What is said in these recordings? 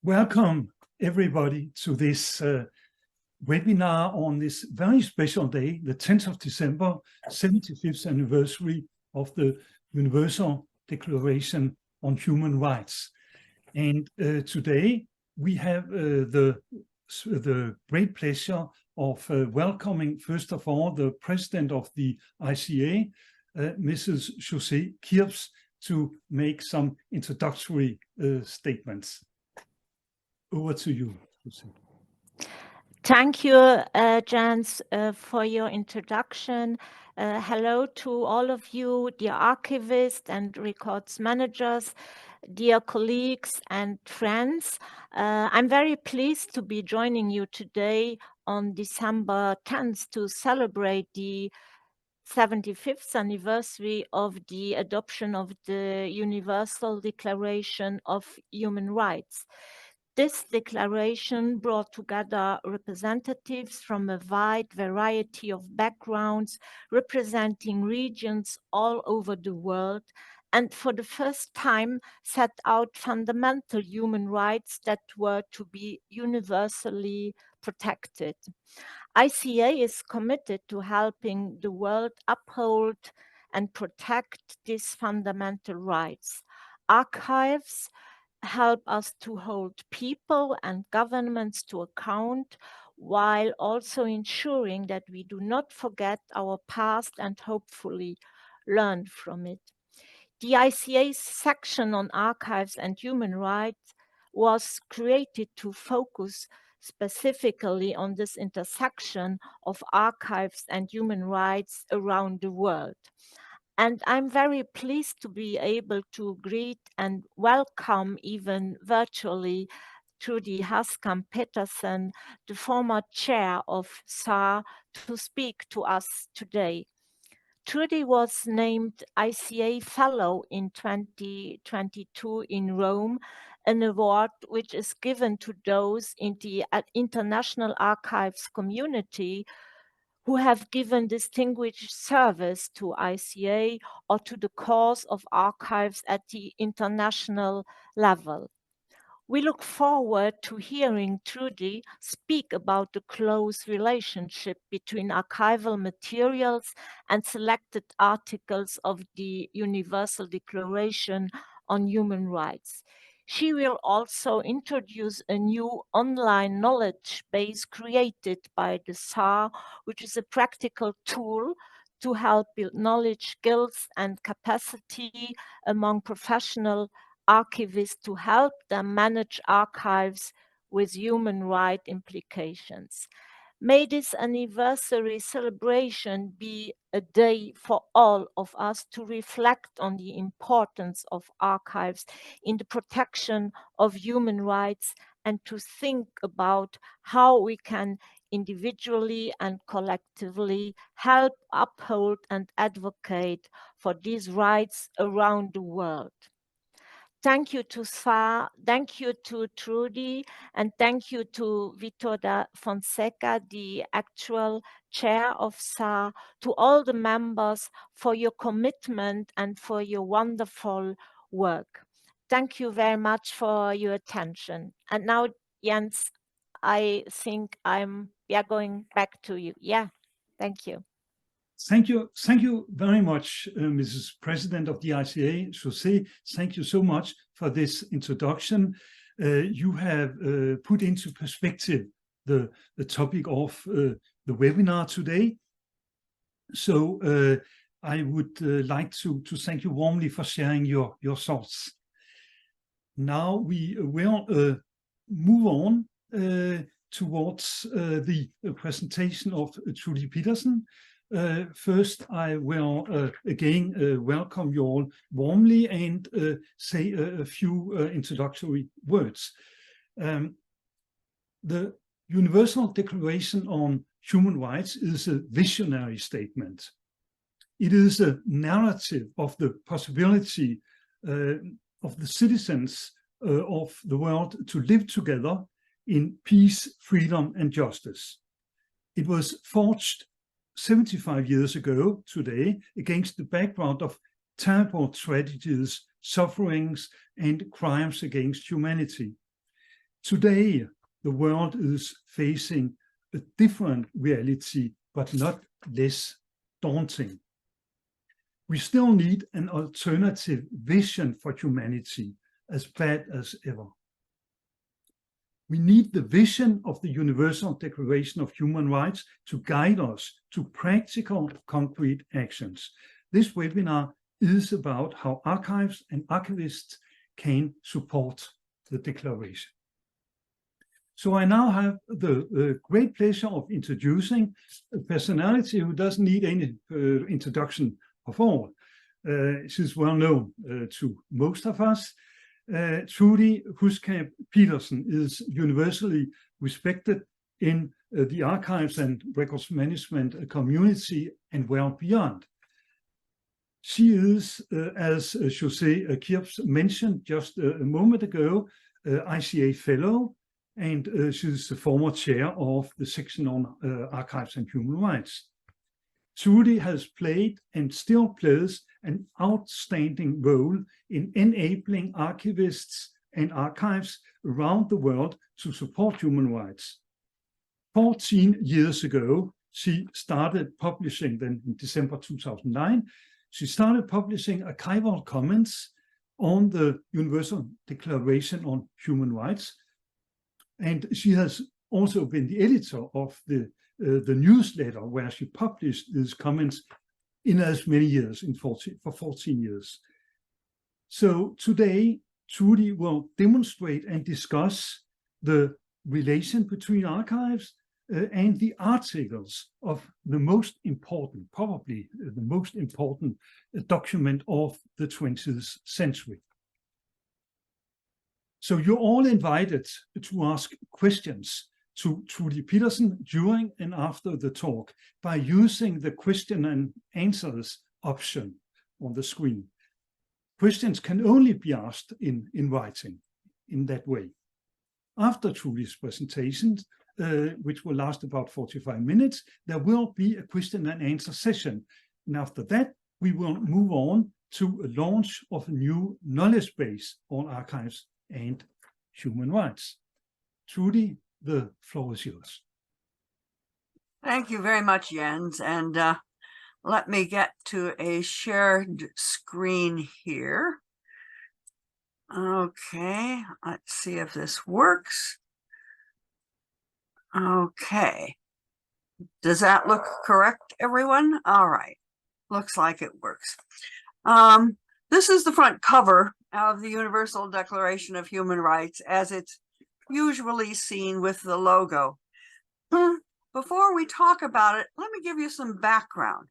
Welcome everybody to this webinar on this very special day, the 10th of December, 75th anniversary of the Universal Declaration on Human Rights. And today we have the great pleasure of welcoming, first of all, the president of the ICA, Mrs. José Kirps, to make some introductory statements. Over to you, José. Thank you, Jens, for your introduction. Hello to all of you, dear archivists and records managers, dear colleagues and friends. I'm very pleased to be joining you today on December 10th to celebrate the 75th anniversary of the adoption of the Universal Declaration of Human Rights. This declaration brought together representatives from a wide variety of backgrounds, representing regions all over the world, and for the first time set out fundamental human rights that were to be universally protected. ICA is committed to helping the world uphold and protect these fundamental rights. Archives help us to hold people and governments to account, while also ensuring that we do not forget our past and hopefully learn from it. The ICA section on archives and human rights was created to focus specifically on this intersection of archives and human rights around the world. And I'm very pleased to be able to greet and welcome, even virtually, Trudy Huskamp Peterson, the former chair of SAHR, to speak to us today. Trudy was named ICA Fellow in 2022 in Rome, an award which is given to those in the international archives community who have given distinguished service to ICA or to the cause of archives at the international level. We look forward to hearing Trudy speak about the close relationship between archival materials and selected articles of the Universal Declaration on Human Rights. She will also introduce a new online knowledge base created by the SAHR, which is a practical tool to help build knowledge, skills, and capacity among professional archivists to help them manage archives with human rights implications. May this anniversary celebration be a day for all of us to reflect on the importance of archives in the protection of human rights and to think about how we can individually and collectively help uphold and advocate for these rights around the world. Thank you to SAHR, thank you to Trudy, and thank you to Vitor da Fonseca, the actual chair of SAHR, to all the members for your commitment and for your wonderful work. Thank you very much for your attention. And now, Jens, I think we are going back to you. Yeah, thank you. Thank you very much, Mrs. President of the ICA, José. Thank you so much for this introduction. You have put into perspective the topic of the webinar today. So I would like to thank you warmly for sharing your thoughts. Now we will move on towards the presentation of Trudy Peterson. First, I will again welcome you all warmly and say a few introductory words. The Universal Declaration on Human Rights is a visionary statement. It is a narrative of the possibility of the citizens of the world to live together in peace, freedom, and justice. It was forged 75 years ago today against the background of terrible tragedies, sufferings, and crimes against humanity. Today, the world is facing a different reality, but not less daunting. We still need an alternative vision for humanity, as bad as ever. We need the vision of the Universal Declaration of Human Rights to guide us to practical, concrete actions. This webinar is about how archives and archivists can support the declaration. So I now have the great pleasure of introducing a personality who doesn't need any introduction of all. She's well known to most of us. Trudy Huskamp Peterson is universally respected in the archives and records management community and well beyond. She is, as José Kirps mentioned just a moment ago, ICA Fellow, and she's the former chair of the section on archives and human rights. Trudy has played and still plays an outstanding role in enabling archivists and archives around the world to support human rights. 14 years ago, she started publishing, then in December 2009, she started publishing archival comments on the Universal Declaration on Human Rights. And she has also been the editor of the newsletter where she published these comments in as many years, for 14 years. So today, Trudy will demonstrate and discuss the relation between archives and the articles of the most important, probably the most important document of the 20th century. So you're all invited to ask questions to Trudy Peterson during and after the talk by using the question and answers option on the screen. Questions can only be asked in writing in that way. After Trudy's presentation, which will last about 45 minutes, there will be a question and answer session. And after that, we will move on to a launch of a new knowledge base on archives and human rights. Trudy, the floor is yours. Thank you very much, Jens. And let me get to a shared screen here. Okay, let's see if this works. Okay. Does that look correct, everyone? All right. Looks like it works. This is the front cover of the Universal Declaration of Human Rights as it's usually seen with the logo. Before we talk about it, let me give you some background.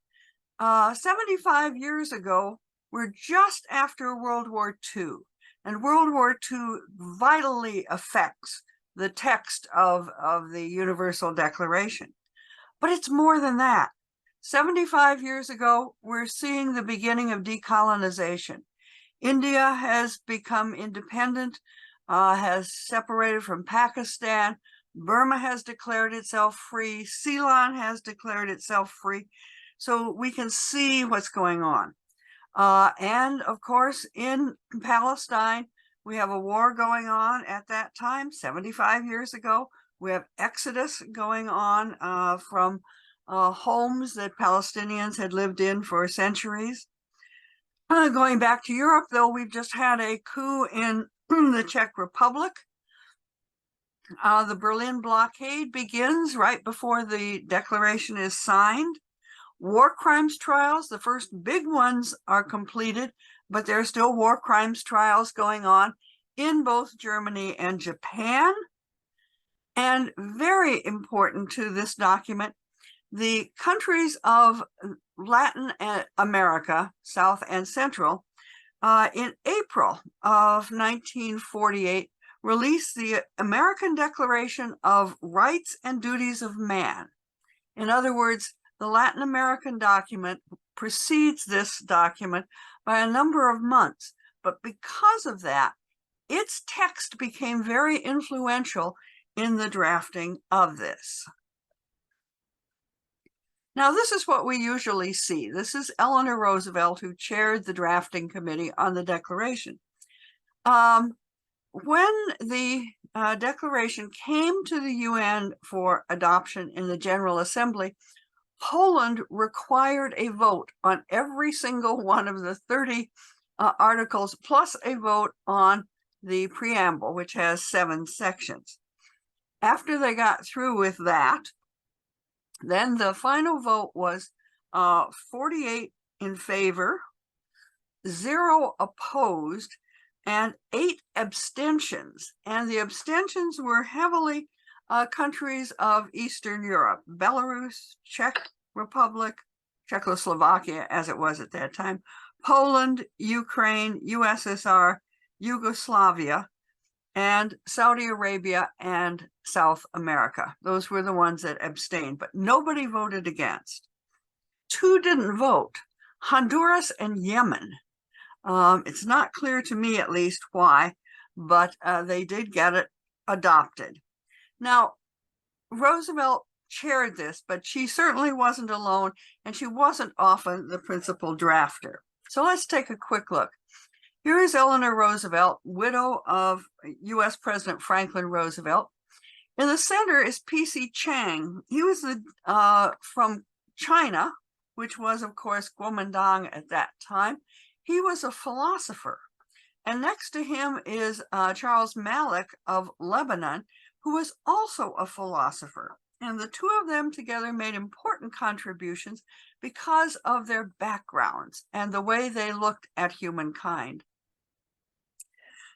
75 years ago, we're just after World War II, and World War II vitally affects the text of the Universal Declaration. But it's more than that. 75 years ago, we're seeing the beginning of decolonization. India has become independent, has separated from Pakistan. Burma has declared itself free. Ceylon has declared itself free. So we can see what's going on. And of course, in Palestine, we have a war going on at that time, 75 years ago. We have exodus going on from homes that Palestinians had lived in for centuries. Going back to Europe, though, we've just had a coup in the Czech Republic. The Berlin blockade begins right before the declaration is signed. War crimes trials, the first big ones are completed, but there are still war crimes trials going on in both Germany and Japan. And very important to this document, the countries of Latin America, South and Central, in April of 1948, released the American Declaration of Rights and Duties of Man. In other words, the Latin American document precedes this document by a number of months, but because of that, its text became very influential in the drafting of this. Now, this is what we usually see. This is Eleanor Roosevelt, who chaired the drafting committee on the Declaration. when the declaration came to the UN for adoption in the General Assembly, Poland required a vote on every single one of the 30 articles, plus a vote on the preamble, which has 7 sections. After they got through with that, then the final vote was 48 in favor, 0 opposed, and 8 abstentions. And the abstentions were heavily countries of Eastern Europe: Belarus, Czech Republic, Czechoslovakia, as it was at that time, Poland, Ukraine, USSR, Yugoslavia, and Saudi Arabia and South America. Those were the ones that abstained, but nobody voted against. 2 didn't vote: Honduras and Yemen. It's not clear to me, at least, why, but they did get it adopted. Now, Roosevelt chaired this, but she certainly wasn't alone, and she wasn't often the principal drafter. So let's take a quick look. Here is Eleanor Roosevelt, widow of US President Franklin Roosevelt. In the center is P.C. Chang. He was from China, which was, of course, Kuomintang at that time. He was a philosopher. And next to him is Charles Malik of Lebanon, who was also a philosopher. And the 2 of them together made important contributions because of their backgrounds and the way they looked at humankind.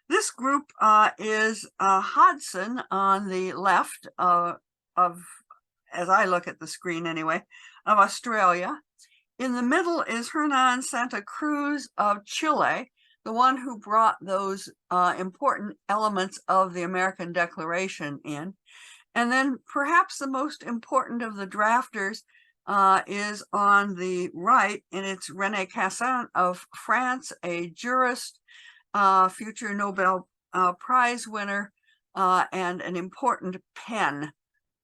This group is Hodgson on the left of, as I look at the screen anyway, of Australia. In the middle is Hernan Santa Cruz of Chile, the one who brought those important elements of the American Declaration in. And then perhaps the most important of the drafters is on the right, and it's René Cassin of France, a jurist, future Nobel Prize winner, and an important pen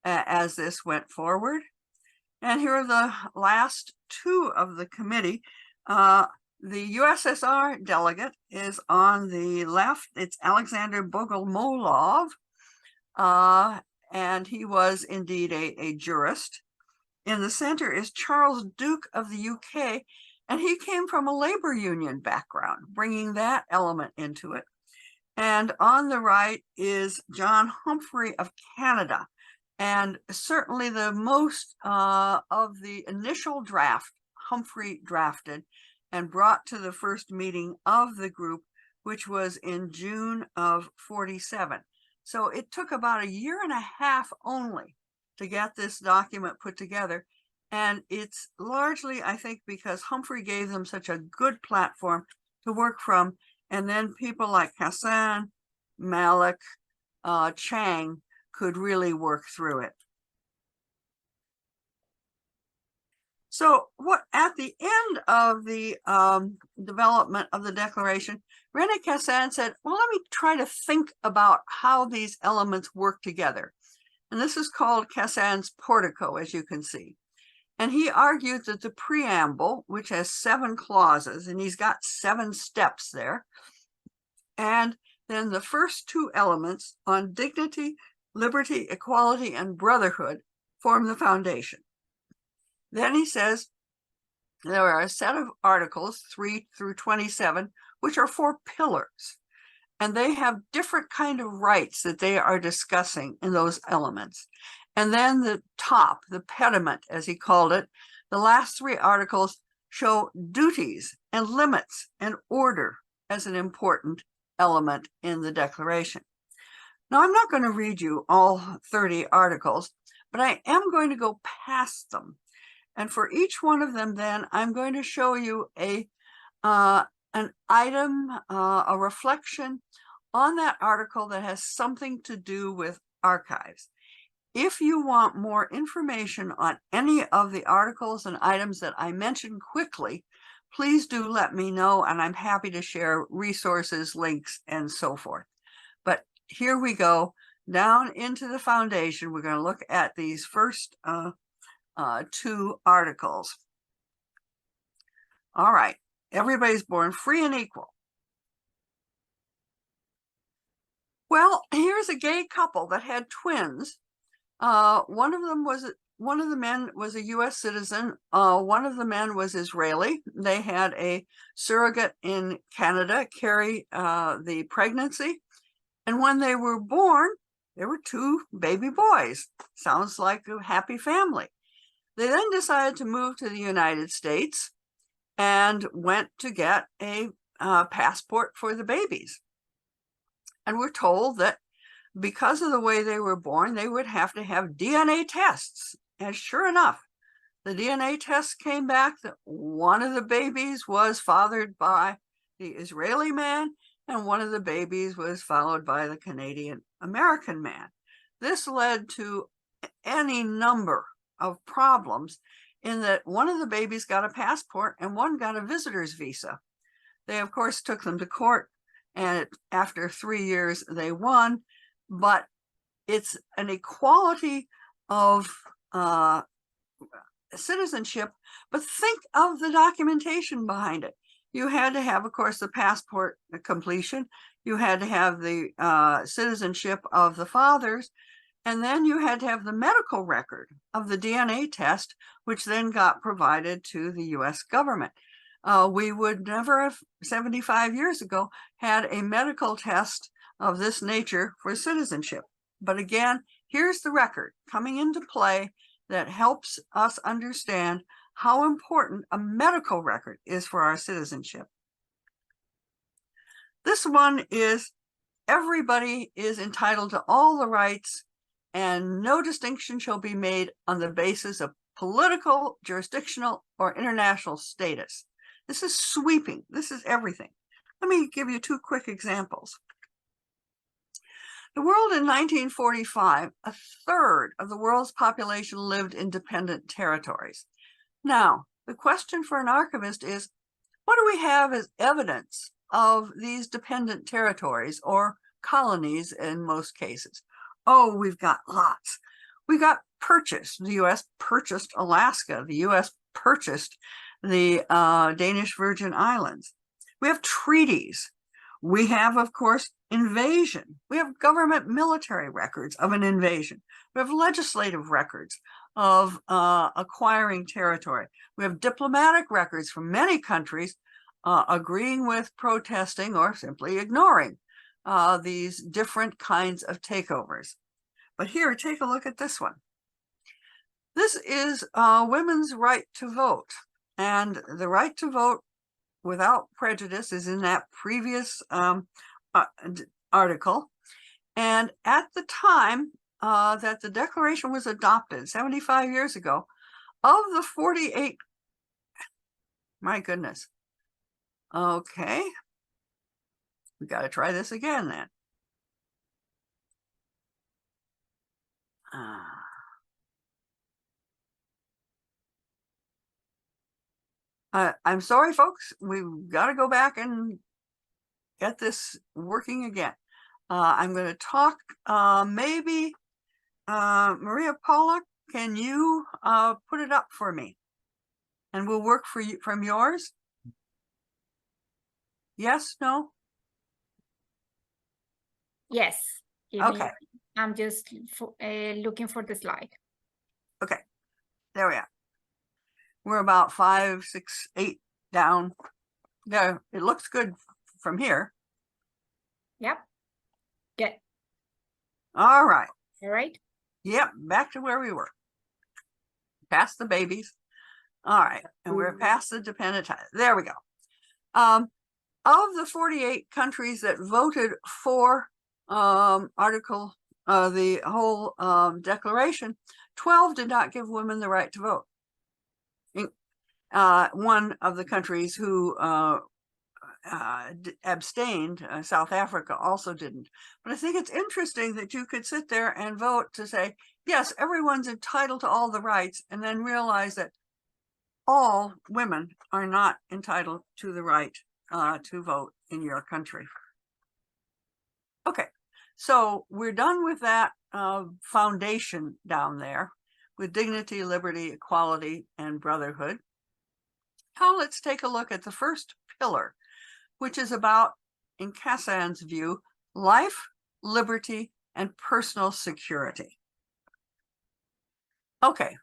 as this went forward. And here are the last 2 of the committee. The USSR delegate is on the left. It's Alexander Bogomolov, and he was indeed a jurist. In the center is Charles Duke of the UK, and he came from a labor union background, bringing that element into it. And on the right is John Humphrey of Canada. And certainly the most of the initial draft, Humphrey drafted and brought to the first meeting of the group, which was in June of 47. So it took about a year and a half only to get this document put together. And it's largely, I think, because Humphrey gave them such a good platform to work from. And then people like Hassan, Malik, Chang could really work through it. So what at the end of the development of the Declaration, René Cassin said, well, let me try to think about how these elements work together. And this is called Cassin's portico, as you can see. And he argued that the preamble, which has 7 clauses, and he's got 7 steps there, and then the first 2 elements on dignity, liberty, equality, and brotherhood form the foundation. Then he says there are a set of articles, 3 through 27, which are 4 pillars. And they have different kind of rights that they are discussing in those elements. And then the top, the pediment, as he called it, the last 3 articles show duties and limits and order as an important element in the Declaration. Now, I'm not going to read you all 30 articles, but I am going to go past them. And for each one of them, then, I'm going to show you an item, a reflection on that article that has something to do with archives. If you want more information on any of the articles and items that I mentioned quickly, please do let me know, and I'm happy to share resources, links, and so forth. But here we go, down into the foundation. We're going to look at these first 2 articles. All right, everybody's born free and equal. Well, here's a gay couple that had twins. One of the men was a U.S. citizen. One of the men was Israeli. They had a surrogate in Canada carry the pregnancy. And when they were born, there were 2 baby boys. Sounds like a happy family. They then decided to move to the United States and went to get a passport for the babies. And we're told that because of the way they were born, they would have to have DNA tests. And sure enough, the DNA tests came back that one of the babies was fathered by the Israeli man, and one of the babies was followed by the Canadian American man. This led to any number of problems in that one of the babies got a passport and one got a visitor's visa. They, of course, took them to court, and after 3 years, they won. But it's an equality of citizenship, but think of the documentation behind it. You had to have, of course, the passport completion. You had to have the citizenship of the fathers, and then you had to have the medical record of the DNA test, which then got provided to the US government. We would never have, 75 years ago, had a medical test of this nature for citizenship. But again, here's the record coming into play that helps us understand how important a medical record is for our citizenship. This one is everybody is entitled to all the rights, and no distinction shall be made on the basis of political, jurisdictional, or international status. This is sweeping. This is everything. Let me give you 2 quick examples. The world in 1945, 1/3 of the world's population lived in dependent territories. Now, the question for an archivist is, what do we have as evidence of these dependent territories or colonies in most cases? Oh, we've got lots. We got purchased. The U.S. purchased Alaska. The U.S. purchased the Danish Virgin Islands. We have treaties. We have, of course, invasion. We have government military records of an invasion. We have legislative records of acquiring territory. We have diplomatic records from many countries agreeing with, protesting, or simply ignoring these different kinds of takeovers. But here, take a look at this one. This is women's right to vote. And the right to vote without prejudice is in that previous article. And at the time that the Declaration was adopted, 75 years ago, of the 48, my goodness. Okay. We got to try this again then. I'm sorry, folks. We've got to go back and get this working again. I'm going to talk, maybe, Maria Paula, can you put it up for me? And we'll work for you from yours? Yes, no? Yes. Okay. I'm just looking for the slide. Okay. There we are. We're about 5, 6, 8 down. There, it looks good from here. Yep. Good. All right. All right. Yep, back to where we were. Past the babies. All right, and we're past the dependent time. There we go. Of the 48 countries that voted for the whole declaration, 12 did not give women the right to vote. One of the countries who abstained, South Africa, also didn't. But I think it's interesting that you could sit there and vote to say, yes, everyone's entitled to all the rights, and then realize that all women are not entitled to the right to vote in your country. Okay, so we're done with that foundation down there with dignity, liberty, equality, and brotherhood. Now let's take a look at the first pillar, which is about, in Kassan's view, life, liberty, and personal security. Okay,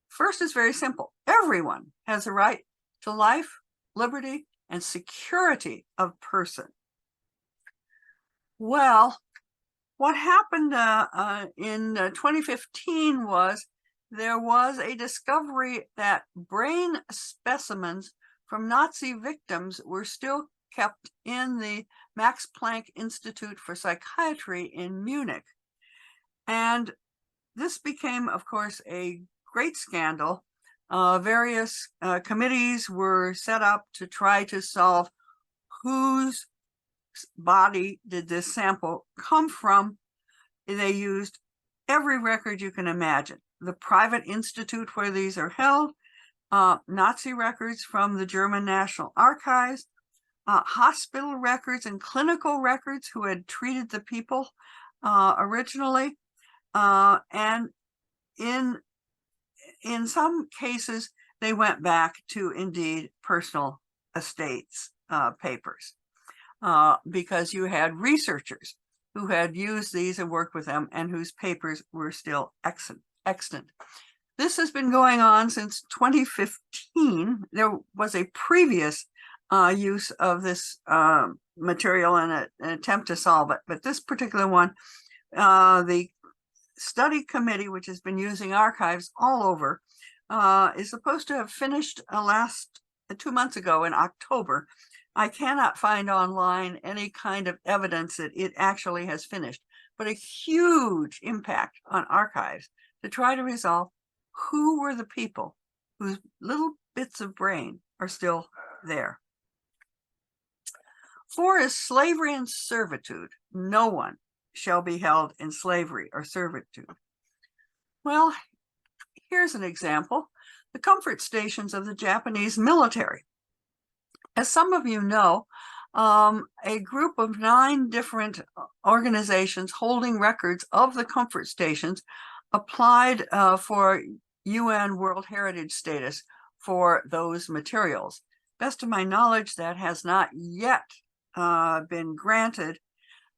first is very simple. Everyone has a right to life, liberty, and security of person. Well, what happened in 2015 was there was a discovery that brain specimens from Nazi victims were still kept in the Max Planck Institute for Psychiatry in Munich. And this became, of course, a great scandal. Various committees were set up to try to solve whose body did this sample come from. They used every record you can imagine. The private institute where these are held, Nazi records from the German National Archives, hospital records and clinical records who had treated the people originally. And in some cases, they went back to indeed personal estates papers because you had researchers who had used these and worked with them and whose papers were still extant. This has been going on since 2015. There was a previous use of this material in an attempt to solve it, but this particular one, the study committee, which has been using archives all over, is supposed to have finished 2 months ago in October. I cannot find online any kind of evidence that it actually has finished, but a huge impact on archives to try to resolve who were the people whose little bits of brain are still there. 4 is slavery and servitude. No one shall be held in slavery or servitude. Well, here's an example. The comfort stations of the Japanese military. As some of you know, a group of 9 different organizations holding records of the comfort stations applied for UN World Heritage status for those materials. Best of my knowledge, that has not yet been granted,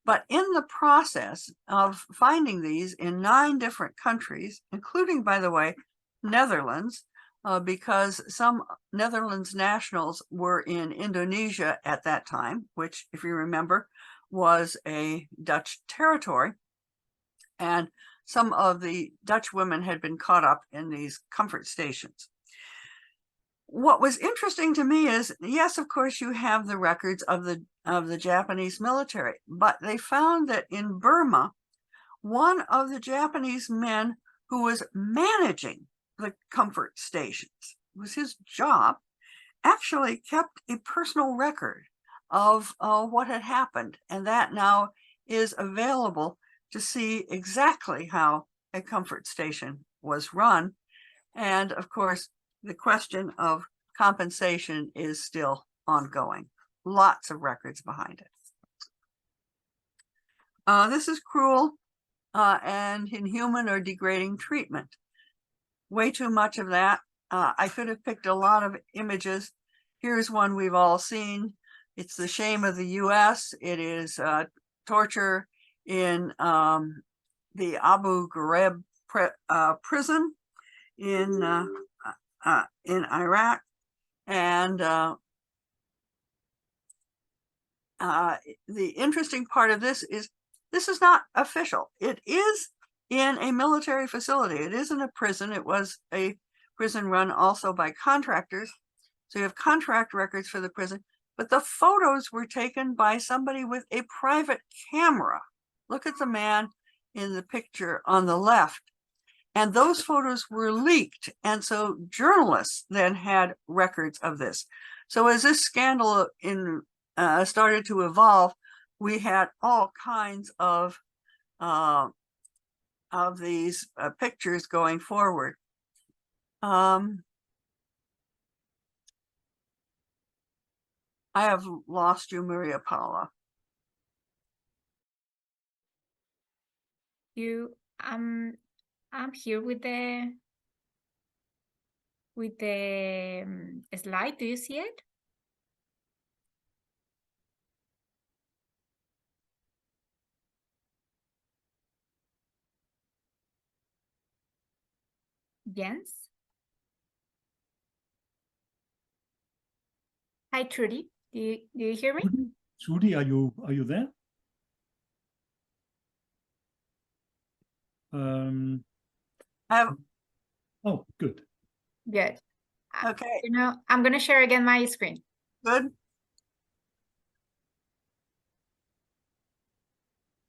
but in the process of finding these in 9 different countries, including, by the way, Netherlands, because some Netherlands nationals were in Indonesia at that time, which, if you remember, was a Dutch territory. And some of the Dutch women had been caught up in these comfort stations. What was interesting to me is, yes, of course, you have the records of the Japanese military, but they found that in Burma, one of the Japanese men who was managing the comfort stations, it was his job, actually kept a personal record of what had happened, and that now is available to see exactly how a comfort station was run. And of course, the question of compensation is still ongoing. Lots of records behind it. This is cruel and inhuman or degrading treatment. Way too much of that. I could have picked a lot of images. Here's one we've all seen. It's the shame of the US. It is torture in the Abu Ghraib prison in Iraq. And the interesting part of this is not official. It is in a military facility. It isn't a prison. It was a prison run also by contractors. So you have contract records for the prison, but the photos were taken by somebody with a private camera. Look at the man in the picture on the left. And those photos were leaked. And so journalists then had records of this. So as this scandal started to evolve, we had all kinds of these pictures going forward. I have lost you, Maria Paula. I'm here with the slide. Do you see it? Jens? Hi, Trudy. Do you hear me? Trudy, are you there? Oh, good. Good. Okay, I'm going to share again my screen. good.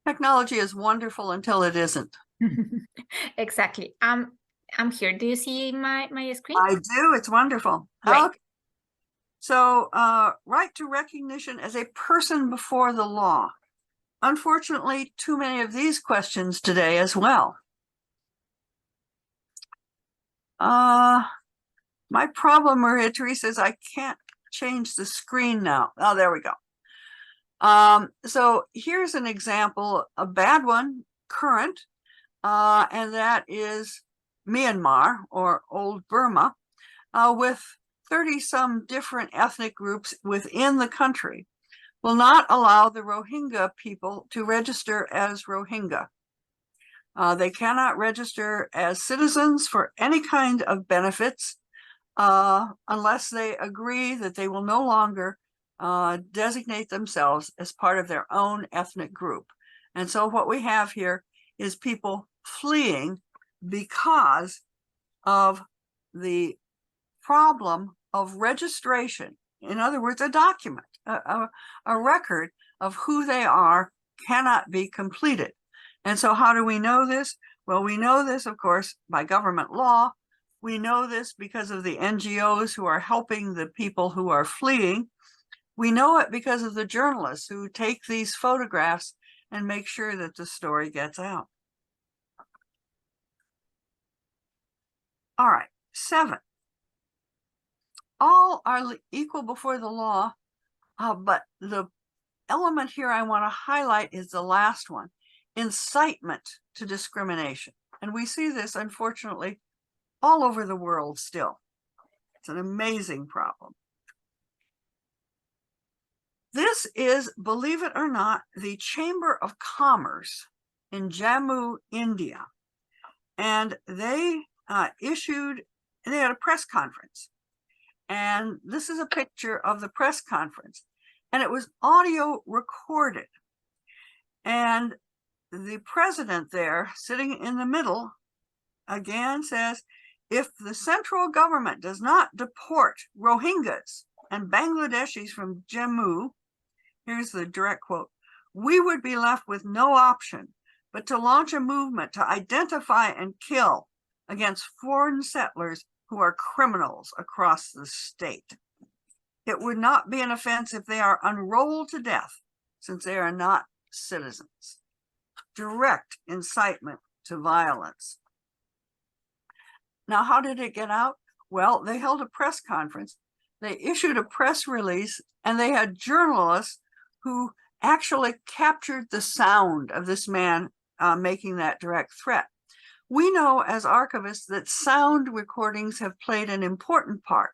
Technology is wonderful until it isn't. Exactly. I'm here. Do you see my screen? I do. It's wonderful. Great. Okay. So, right to recognition as a person before the law. Unfortunately, too many of these questions today as well. My problem, Maria Teresa, is I can't change the screen now. Oh, there we go. So here's an example, a bad one, current, and that is Myanmar or Old Burma, with 30-some different ethnic groups within the country, will not allow the Rohingya people to register as Rohingya. They cannot register as citizens for any kind of benefits unless they agree that they will no longer designate themselves as part of their own ethnic group. And so what we have here is people fleeing because of the problem of registration. In other words, a document, a record of who they are cannot be completed. And so how do we know this? Well, we know this, of course, by government law. We know this because of the NGOs who are helping the people who are fleeing. We know it because of the journalists who take these photographs and make sure that the story gets out. All right, 7. All are equal before the law, but the element here I want to highlight is the last one, incitement to discrimination. And we see this, unfortunately, all over the world still. It's an amazing problem. This is, believe it or not, the Chamber of Commerce in Jammu, India. And they they had a press conference. And this is a picture of the press conference. And it was audio recorded. And the president there, sitting in the middle, again says, if the central government does not deport Rohingyas and Bangladeshis from Jammu, here's the direct quote, we would be left with no option but to launch a movement to identify and kill against foreign settlers who are criminals across the state. It would not be an offense if they are unrolled to death, since they are not citizens. Direct incitement to violence. Now, how did it get out? Well, they held a press conference. They issued a press release, and they had journalists who actually captured the sound of this man making that direct threat. We know as archivists that sound recordings have played an important part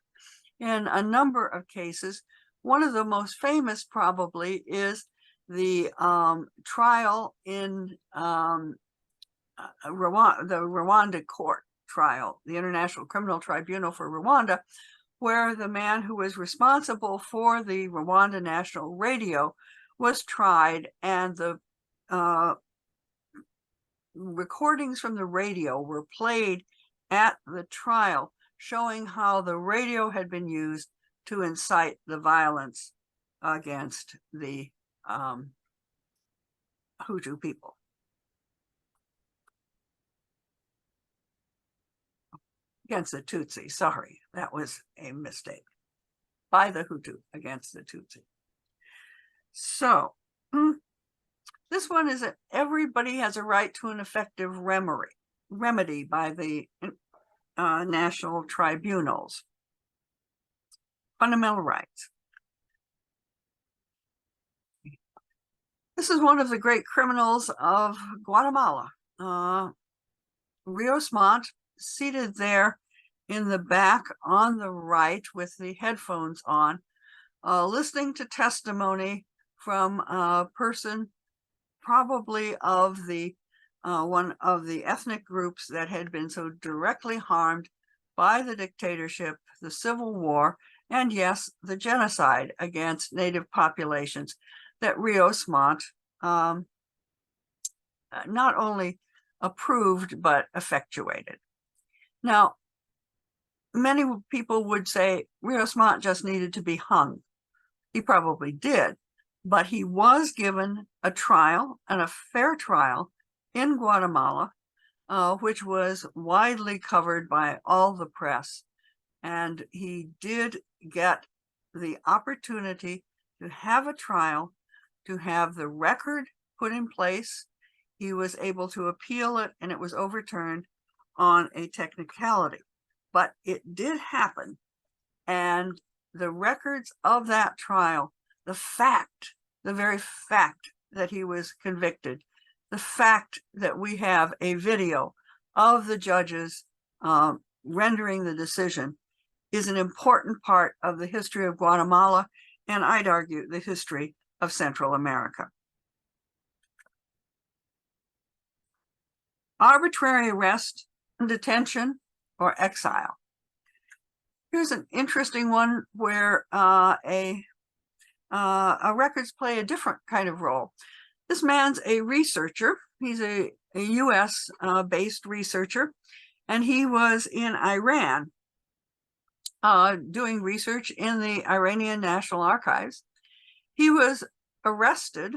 in a number of cases. One of the most famous probably is the trial in the Rwanda court trial, the International Criminal Tribunal for Rwanda, where the man who was responsible for the Rwanda National Radio was tried, and the recordings from the radio were played at the trial, showing how the radio had been used to incite the violence against the Hutu people. Against the Tutsi, sorry, that was a mistake. By the Hutu against the Tutsi. So, this one is that everybody has a right to an effective remedy by the national tribunals. Fundamental rights. This is one of the great criminals of Guatemala. Rios Montt, seated there in the back on the right with the headphones on, listening to testimony from a person probably of the one of the ethnic groups that had been so directly harmed by the dictatorship, the Civil War, and yes, the genocide against native populations that Rios Montt not only approved, but effectuated. Now, many people would say Rios Montt just needed to be hung. He probably did, but he was given a trial, and a fair trial, in Guatemala, which was widely covered by all the press. And he did get the opportunity to have a trial, to have the record put in place. He was able to appeal it, and it was overturned on a technicality. But it did happen, and the records of that trial, the very fact that he was convicted, the fact that we have a video of the judges rendering the decision, is an important part of the history of Guatemala, and I'd argue the history of Central America. Arbitrary arrest, detention, or exile. Here's an interesting one where records play a different kind of role. This man's a researcher. He's a US based researcher, and he was in Iran doing research in the Iranian National Archives. He was arrested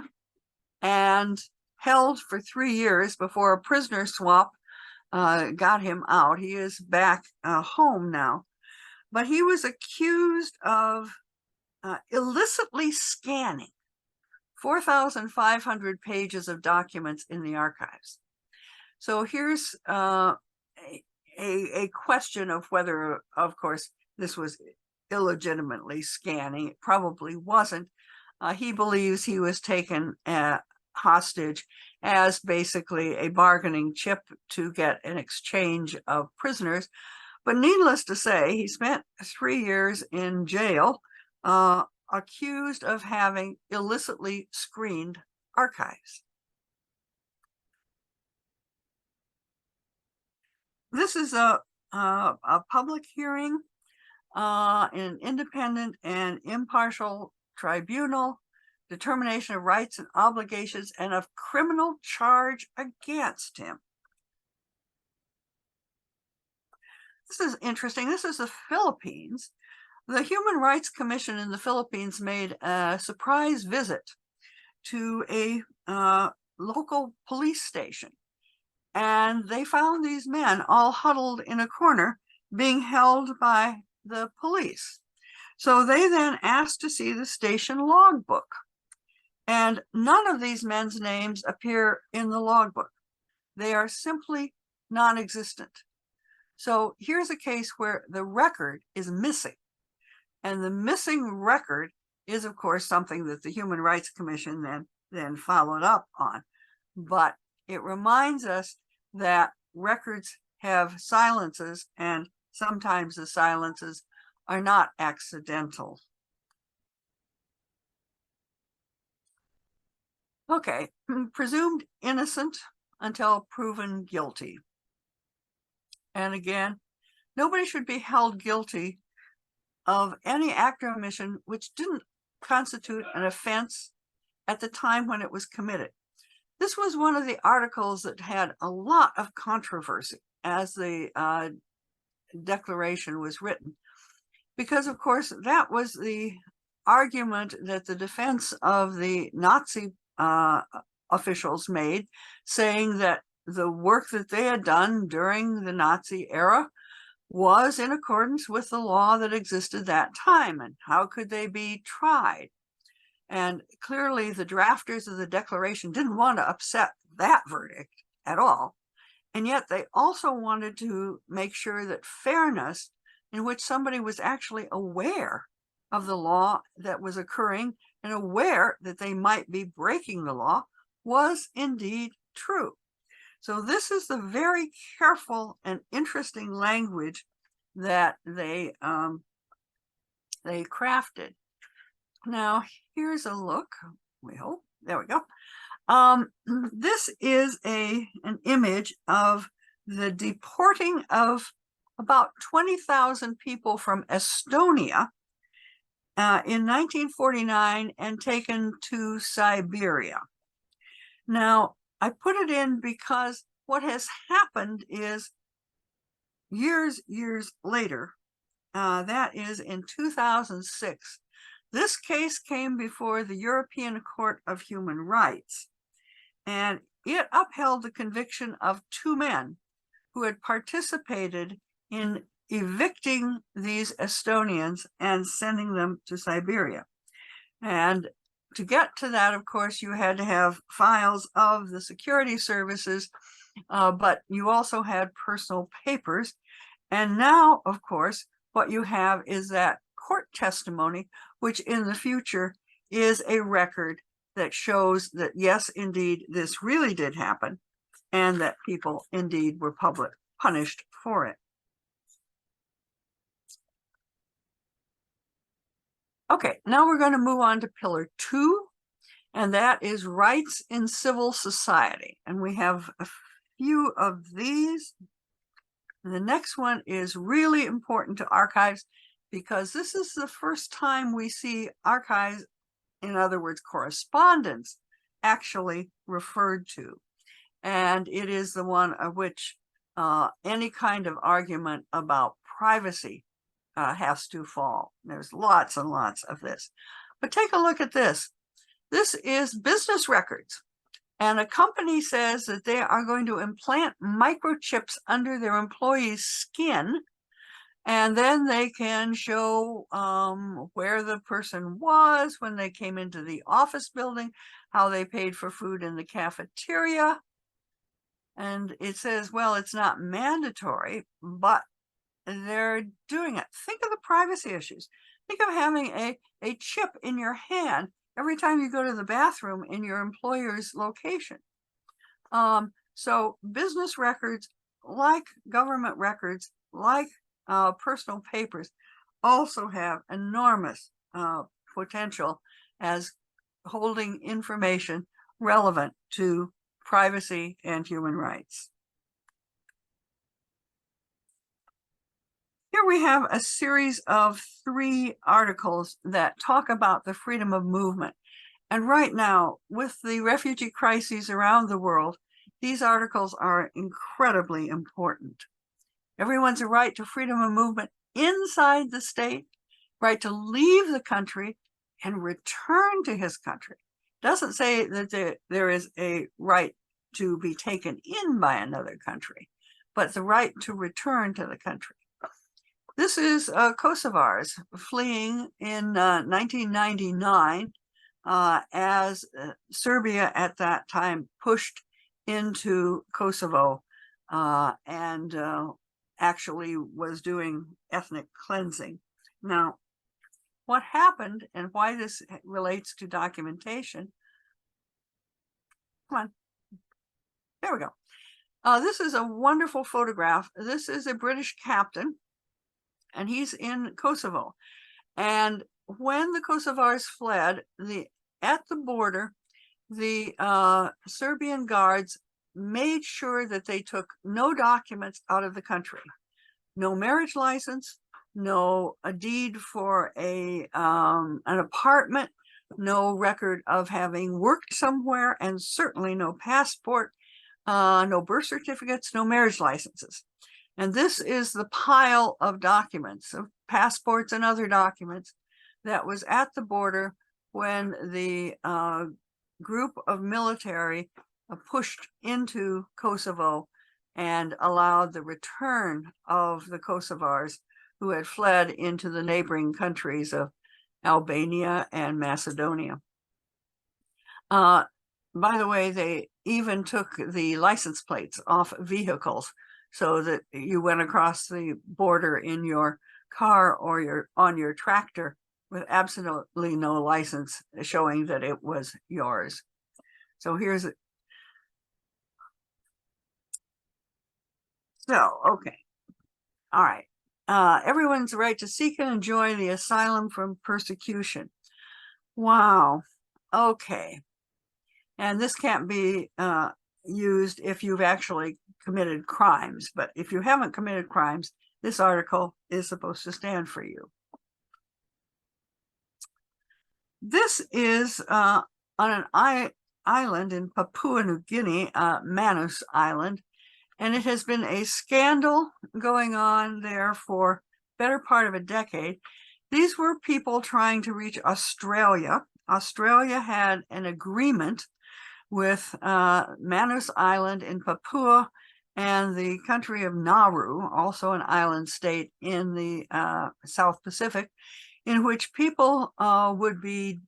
and held for 3 years before a prisoner swap got him out. He is back home now, but he was accused of illicitly scanning 4,500 pages of documents in the archives. So here's a question of whether, of course, this was illegitimately scanning. It probably wasn't. He believes he was taken hostage as basically a bargaining chip to get an exchange of prisoners. But needless to say, he spent 3 years in jail, accused of having illicitly screened archives. This is a public hearing in an independent and impartial tribunal, determination of rights and obligations, and of criminal charge against him. This is interesting. This is the Philippines. The Human Rights Commission in the Philippines made a surprise visit to a local police station, and they found these men all huddled in a corner being held by the police. So they then asked to see the station logbook, and none of these men's names appear in the logbook. They are simply non-existent. So here's a case where the record is missing. And the missing record is, of course, something that the Human Rights Commission then followed up on. But it reminds us that records have silences, and sometimes the silences are not accidental. Okay, presumed innocent until proven guilty. And again, nobody should be held guilty of any act or omission which didn't constitute an offense at the time when it was committed. This was one of the articles that had a lot of controversy as the declaration was written, because of course that was the argument that the defense of the Nazi officials made, saying that the work that they had done during the Nazi era was in accordance with the law that existed that time, and how could they be tried? And clearly the drafters of the declaration didn't want to upset that verdict at all. And yet they also wanted to make sure that fairness, in which somebody was actually aware of the law that was occurring and aware that they might be breaking the law, was indeed true. So this is the very careful and interesting language that they crafted. Now, here's a look, we hope, there we go, This is an image of the deporting of about 20,000 people from Estonia in 1949 and taken to Siberia. Now, I put it in because what has happened is years later, that is in 2006, this case came before the European Court of Human Rights, and it upheld the conviction of 2 men who had participated in evicting these Estonians and sending them to Siberia. And to get to that, of course, you had to have files of the security services, but you also had personal papers. And now, of course, what you have is that court testimony, which in the future is a record that shows that, yes, indeed, this really did happen, and that people indeed were punished for it. Okay, now we're going to move on to pillar 2, and that is rights in civil society. And we have a few of these. And the next one is really important to archives because this is the first time we see archives, in other words, correspondence, actually referred to. And it is the one of which any kind of argument about privacy has to fall. There's lots and lots of this. But take a look at this. This is business records. And a company says that they are going to implant microchips under their employees' skin, and then they can show where the person was when they came into the office building, how they paid for food in the cafeteria. And it says, well, it's not mandatory, but they're doing it. Think of the privacy issues. Think of having a chip in your hand every time you go to the bathroom in your employer's location. So business records, like government records, like personal papers, also have enormous potential as holding information relevant to privacy and human rights. Here we have a series of 3 articles that talk about the freedom of movement. And right now, with the refugee crises around the world, these articles are incredibly important. Everyone's a right to freedom of movement inside the state, right to leave the country and return to his country. It doesn't say that there is a right to be taken in by another country, but the right to return to the country. This is Kosovars fleeing in 1999 as Serbia at that time pushed into Kosovo and actually was doing ethnic cleansing. Now, what happened and why this relates to documentation, come on, there we go. This is a wonderful photograph. This is a British captain, and he's in Kosovo. And when the Kosovars fled, at the border, the Serbian guards made sure that they took no documents out of the country. No marriage license, no a deed for an apartment, no record of having worked somewhere, and certainly no passport, no birth certificates, no marriage licenses. And this is the pile of documents, of passports and other documents that was at the border when the group of military pushed into Kosovo and allowed the return of the Kosovars who had fled into the neighboring countries of Albania and Macedonia. By the way, they even took the license plates off vehicles so that you went across the border in your car or on your tractor with absolutely no license showing that it was yours. So here's it. So, okay. All right. Everyone's right to seek and enjoy the asylum from persecution. Wow. Okay. And this can't be used if you've actually committed crimes. But if you haven't committed crimes, this article is supposed to stand for you. This is on an island in Papua New Guinea, Manus Island, and it has been a scandal going on there for better part of a decade. These were people trying to reach Australia. Australia had an agreement with Manus Island in Papua and the country of Nauru, also an island state in the South Pacific, in which people would be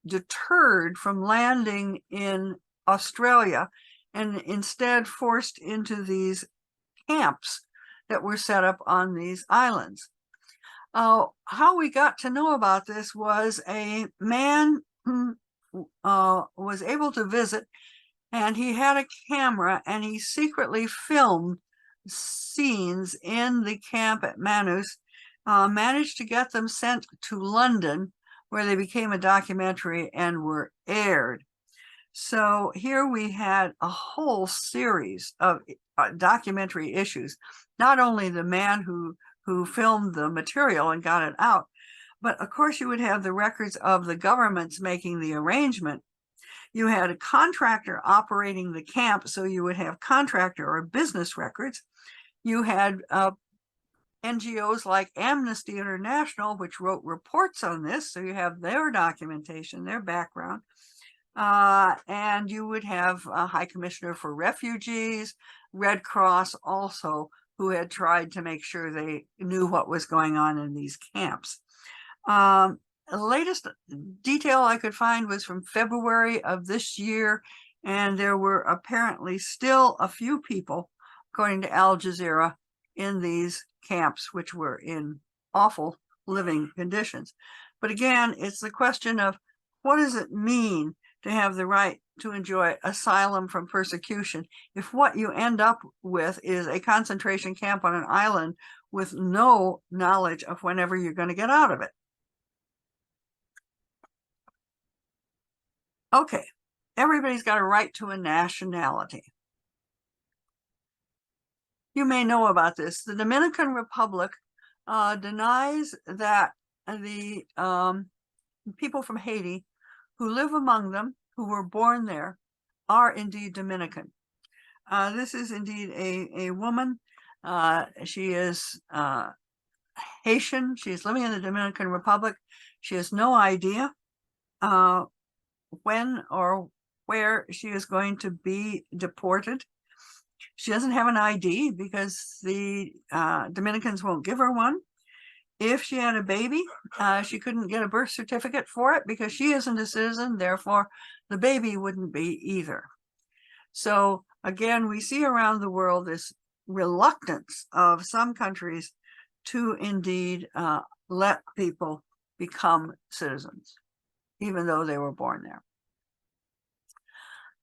deterred from landing in Australia and instead forced into these camps that were set up on these islands. How we got to know about this was a man who was able to visit, and he had a camera and he secretly filmed scenes in the camp at Manus, managed to get them sent to London, where they became a documentary and were aired. So here we had a whole series of documentary issues, not only the man who filmed the material and got it out, but of course you would have the records of the governments making the arrangement. You had a contractor operating the camp, so you would have contractor or business records. You had NGOs like Amnesty International, which wrote reports on this, so you have their documentation, their background. And you would have a High Commissioner for Refugees, Red Cross also, who had tried to make sure they knew what was going on in these camps. The latest detail I could find was from February of this year, and there were apparently still a few people, according to Al Jazeera, in these camps, which were in awful living conditions. But again, it's the question of what does it mean to have the right to enjoy asylum from persecution if what you end up with is a concentration camp on an island with no knowledge of whenever you're going to get out of it. Okay, everybody's got a right to a nationality. You may know about this. The Dominican Republic denies that the people from Haiti who live among them, who were born there, are indeed Dominican. This is indeed a woman. She is Haitian. She is living in the Dominican Republic. She has no idea when or where she is going to be deported. She doesn't have an ID because the Dominicans won't give her one. If she had a baby, she couldn't get a birth certificate for it because she isn't a citizen, therefore the baby wouldn't be either. So again, we see around the world this reluctance of some countries to indeed let people become citizens, even though they were born there.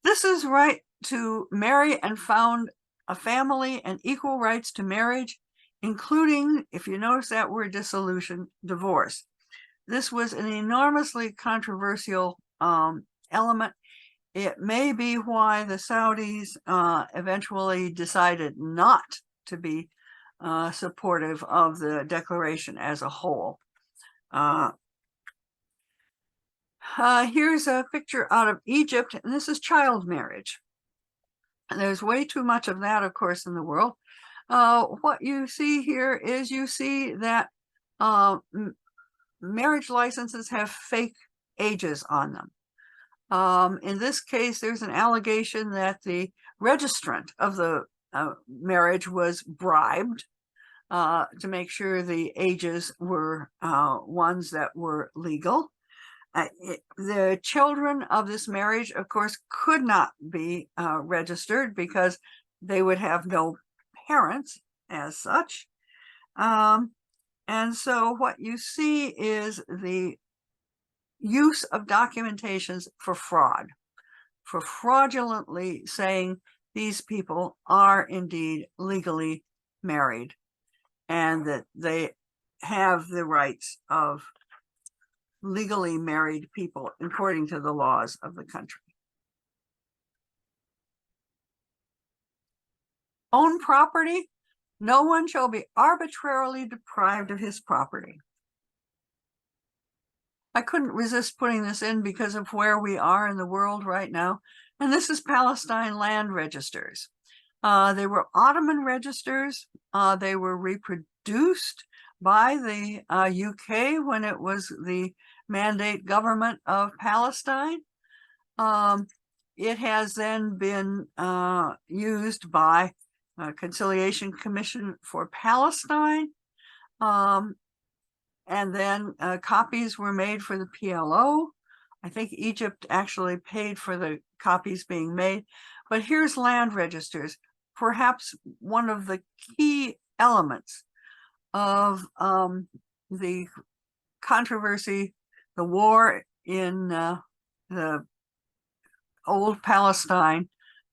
This is right to marry and found a family and equal rights to marriage, including, if you notice that word, dissolution, divorce. This was an enormously controversial element. It may be why the Saudis eventually decided not to be supportive of the declaration as a whole. Here's a picture out of Egypt, and this is child marriage. And there's way too much of that, of course, in the world. What you see here is you see that marriage licenses have fake ages on them. In this case, there's an allegation that the registrant of the marriage was bribed to make sure the ages were ones that were legal. The children of this marriage, of course, could not be registered because they would have no parents as such. And so what you see is the use of documentations for fraud, for fraudulently saying these people are indeed legally married and that they have the rights of legally married people according to the laws of the country. own property, no one shall be arbitrarily deprived of his property. I couldn't resist putting this in because of where we are in the world right now. And this is Palestine land registers. They were Ottoman registers. They were reproduced by the UK when it was the mandate government of Palestine. It has then been used by Conciliation Commission for Palestine. And then copies were made for the PLO. I think Egypt actually paid for the copies being made. But here's land registers, perhaps one of the key elements of the controversy, the war in the old Palestine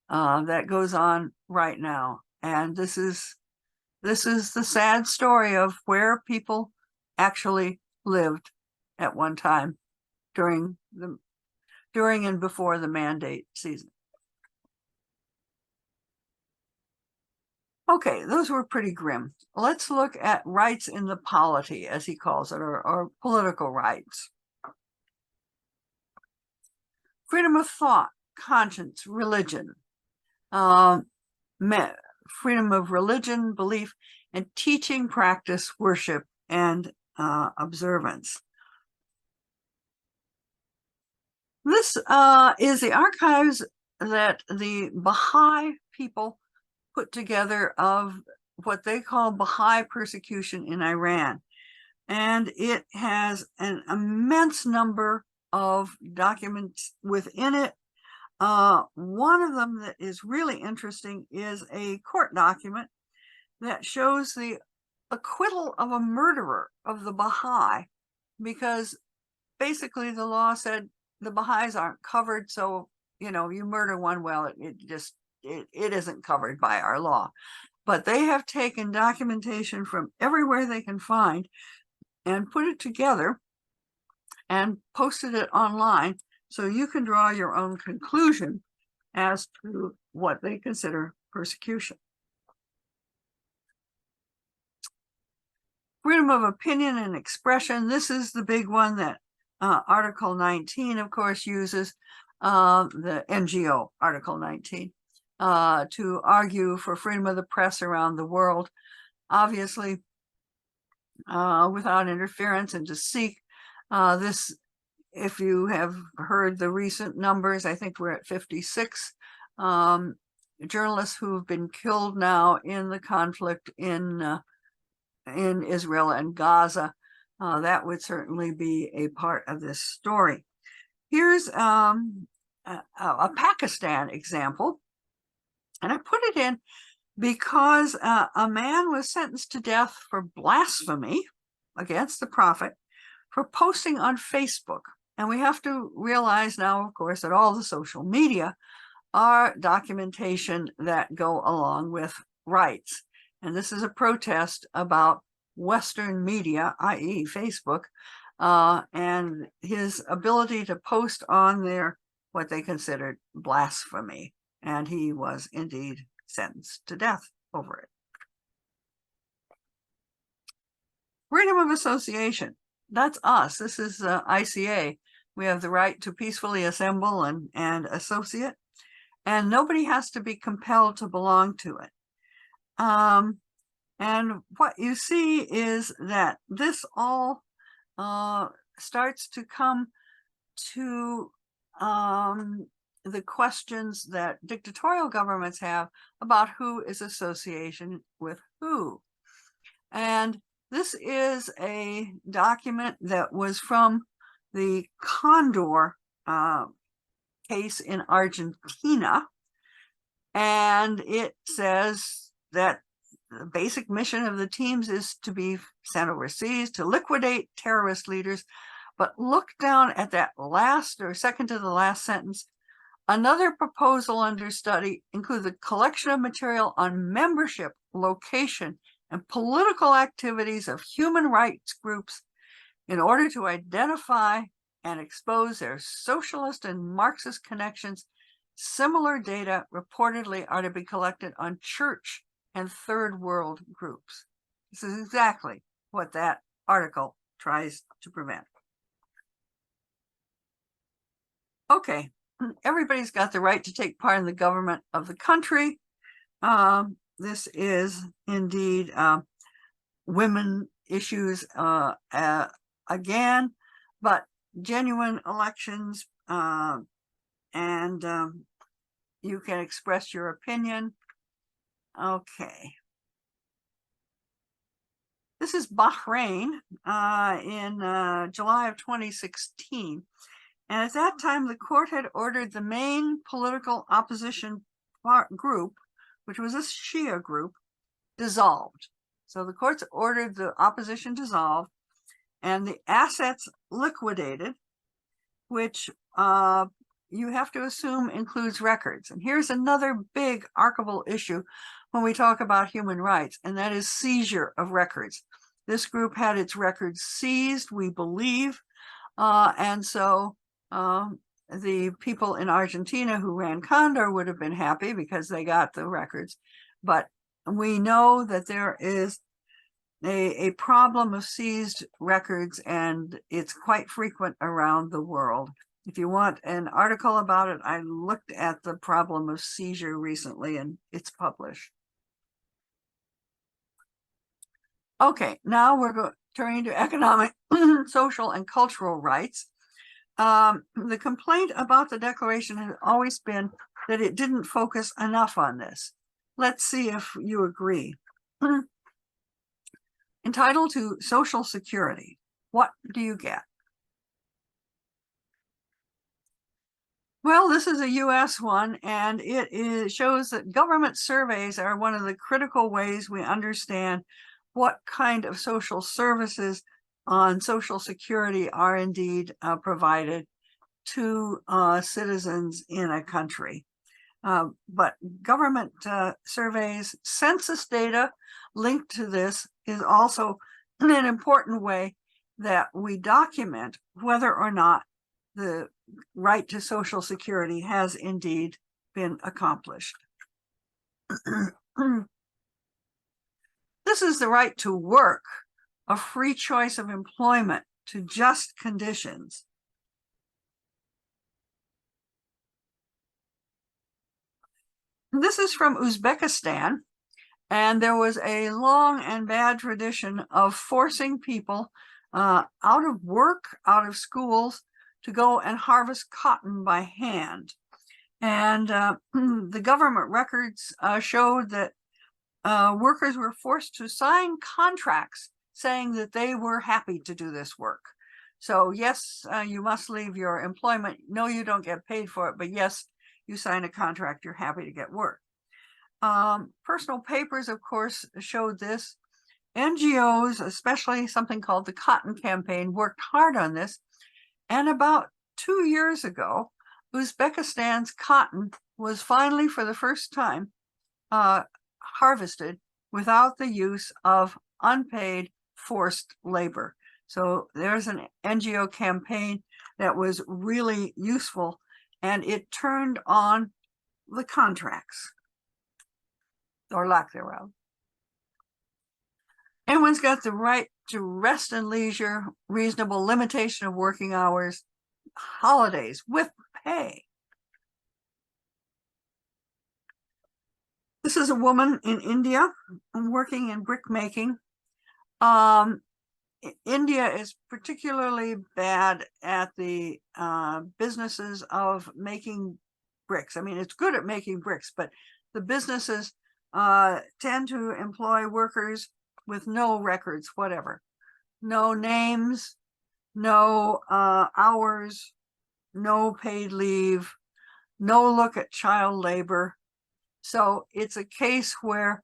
that goes on right now. And this is the sad story of where people actually lived at one time during and before the mandate season. Okay, those were pretty grim. Let's look at rights in the polity, as he calls it, or political rights. Freedom of thought, conscience, religion, freedom of religion, belief, and teaching, practice, worship, and observance. This is the archives that the Baha'i people put together of what they call Baha'i persecution in Iran. And it has an immense number of documents within it. One of them that is really interesting is a court document that shows the acquittal of a murderer of the Baha'i, because basically the law said the Baha'is aren't covered, so you murder one, well, it isn't covered by our law. But they have taken documentation from everywhere they can find and put it together and posted it online, so you can draw your own conclusion as to what they consider persecution. Freedom of opinion and expression. This is the big one that Article 19, of course, uses, the NGO, Article 19, to argue for freedom of the press around the world, obviously without interference, and to seek this. If you have heard the recent numbers, I think we're at 56 journalists who've been killed now in the conflict in Israel and Gaza. That would certainly be a part of this story. Here's a Pakistan example, and I put it in because a man was sentenced to death for blasphemy against the Prophet for posting on Facebook. And we have to realize now, of course, that all the social media are documentation that go along with rights. And this is a protest about Western media, i.e. Facebook, and his ability to post on there what they considered blasphemy. And he was indeed sentenced to death over it. Freedom of association. That's us. This is ICA. We have the right to peacefully assemble and associate, and nobody has to be compelled to belong to it. And what you see is that this all starts to come to the questions that dictatorial governments have about who is association with who. And this is a document that was from the Condor case in Argentina. And it says that the basic mission of the teams is to be sent overseas to liquidate terrorist leaders. But look down at that last or second to the last sentence. Another proposal under study includes a collection of material on membership, location, and political activities of human rights groups in order to identify and expose their socialist and Marxist connections. Similar data reportedly are to be collected on church and third world groups. This is exactly what that article tries to prevent. Okay, everybody's got the right to take part in the government of the country. This is indeed women issues again, but genuine elections, and you can express your opinion. Okay. This is Bahrain in July of 2016. And at that time, the court had ordered the main political opposition group, which was a Shia group, dissolved. So the courts ordered the opposition dissolved and the assets liquidated, which you have to assume includes records. And here's another big archival issue when we talk about human rights, and that is seizure of records. This group had its records seized, we believe, and so the people in Argentina who ran Condor would have been happy because they got the records. But we know that there is a problem of seized records, and it's quite frequent around the world. If you want an article about it, I looked at the problem of seizure recently, and it's published. Okay, now we're turning to economic, social, and cultural rights. The complaint about the declaration has always been that it didn't focus enough on this. Let's see if you agree. Entitled to Social Security, what do you get? Well, this is a US one, and it shows that government surveys are one of the critical ways we understand what kind of social services on Social Security are indeed provided to citizens in a country. But government surveys, census data linked to this is also an important way that we document whether or not the right to Social Security has indeed been accomplished. This is the right to work, a free choice of employment to just conditions. This is from Uzbekistan, and there was a long and bad tradition of forcing people out of work, out of schools, to go and harvest cotton by hand. And the government records showed that workers were forced to sign contracts saying that they were happy to do this work. So yes, you must leave your employment. No, you don't get paid for it, but yes, you sign a contract, you're happy to get work. Personal papers, of course, showed this. NGOs, especially something called the Cotton Campaign, worked hard on this. And about 2 years ago, Uzbekistan's cotton was finally, for the first time, harvested without the use of unpaid forced labor. So there's an NGO campaign that was really useful, and it turned on the contracts, or lack thereof. Everyone's got the right to rest and leisure, reasonable limitation of working hours, holidays with pay. This is a woman in India working in brick making. India is particularly bad at the businesses of making bricks. I mean, it's good at making bricks, but the businesses tend to employ workers with no records, whatever. No names, no hours, no paid leave, no look at child labor. So it's a case where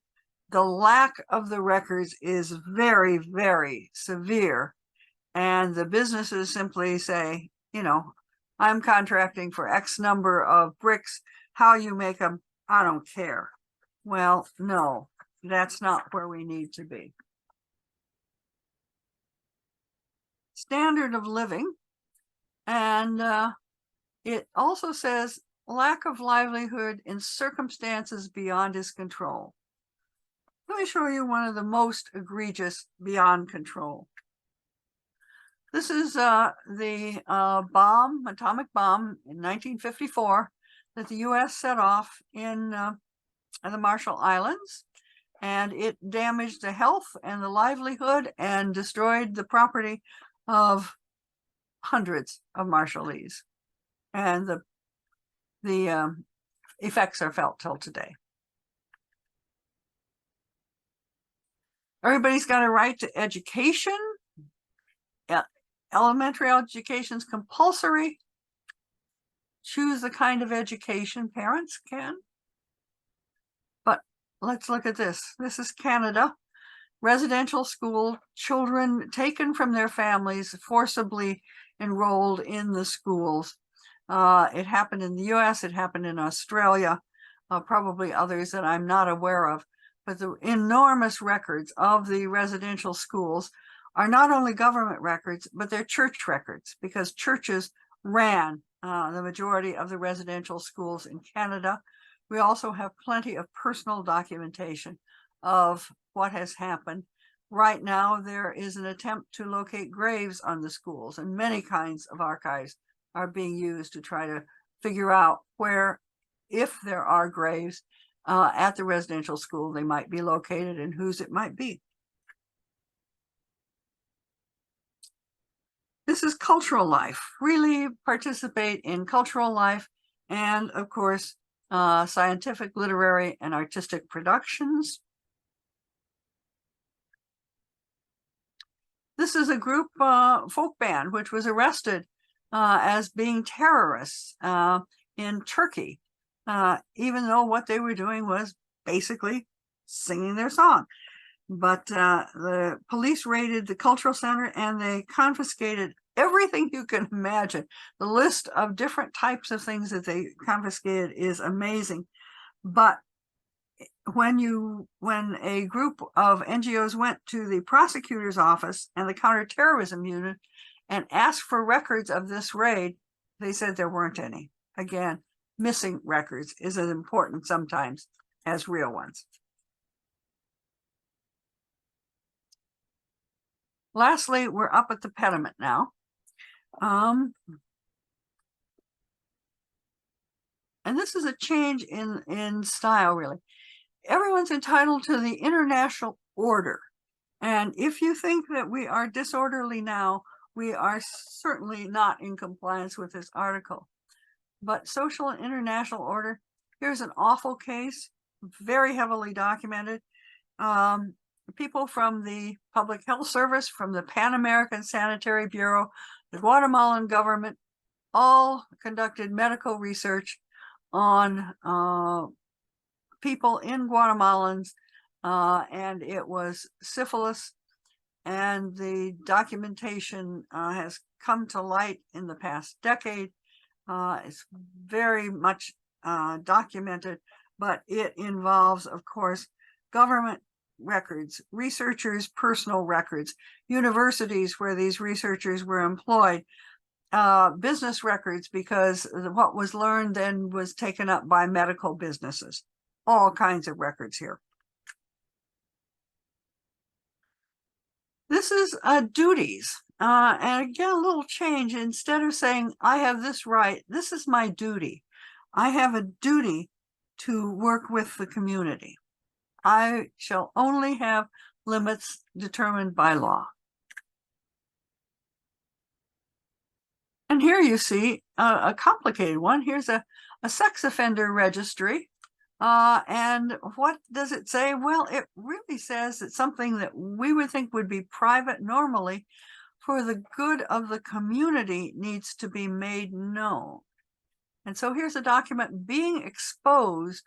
the lack of the records is very, very severe. And the businesses simply say, you know, I'm contracting for X number of bricks. How you make them, I don't care. Well, no, that's not where we need to be. Standard of living. And it also says lack of livelihood in circumstances beyond his control. Let me show you one of the most egregious beyond control. This is the atomic bomb in 1954 that the US set off in the Marshall Islands, and it damaged the health and the livelihood and destroyed the property of hundreds of Marshallese. And the effects are felt till today. Everybody's got a right to education. Elementary education is compulsory. Choose the kind of education parents can. But let's look at this. This is Canada. Residential school children taken from their families, forcibly enrolled in the schools. It happened in the US, it happened in Australia, probably others that I'm not aware of. But the enormous records of the residential schools are not only government records, but they're church records, because churches ran the majority of the residential schools in Canada. We also have plenty of personal documentation of what has happened. Right now, there is an attempt to locate graves on the schools, and many kinds of archives are being used to try to figure out where, if there are graves at the residential school, they might be located and whose it might be. This is cultural life. Really participate in cultural life and, of course, scientific, literary, and artistic productions. This is a group folk band which was arrested as being terrorists in Turkey, even though what they were doing was basically singing their song. But the police raided the cultural center and they confiscated everything you can imagine. The list of different types of things that they confiscated is amazing. But when a group of NGOs went to the prosecutor's office and the counterterrorism unit and asked for records of this raid, they said there weren't any. Again, missing records is as important sometimes as real ones. Lastly, we're up at the pediment now. And this is a change in style, really. Everyone's entitled to the international order. And if you think that we are disorderly now, we are certainly not in compliance with this article. But social and international order, here's an awful case, very heavily documented. People from the Public Health Service, from the Pan American Sanitary Bureau, the Guatemalan government, all conducted medical research on people in Guatemalans, and it was syphilis, and the documentation has come to light in the past decade. It's very much documented, but it involves, of course, government records, researchers' personal records, universities where these researchers were employed, business records, because what was learned then was taken up by medical businesses. All kinds of records here. This is duties. And again, a little change. Instead of saying, I have this right, this is my duty. I have a duty to work with the community. I shall only have limits determined by law. And here you see a complicated one. Here's a sex offender registry. And what does it say? Well, it really says that something that we would think would be private normally, for the good of the community, needs to be made known. And so here's a document being exposed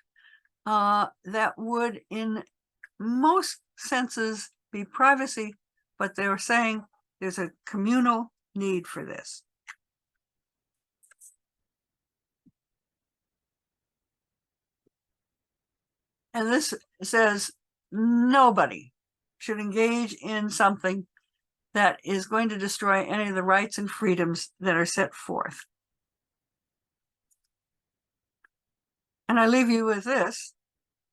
that would in most senses be privacy, but they were saying there's a communal need for this. And this says nobody should engage in something that is going to destroy any of the rights and freedoms that are set forth. And I leave you with this.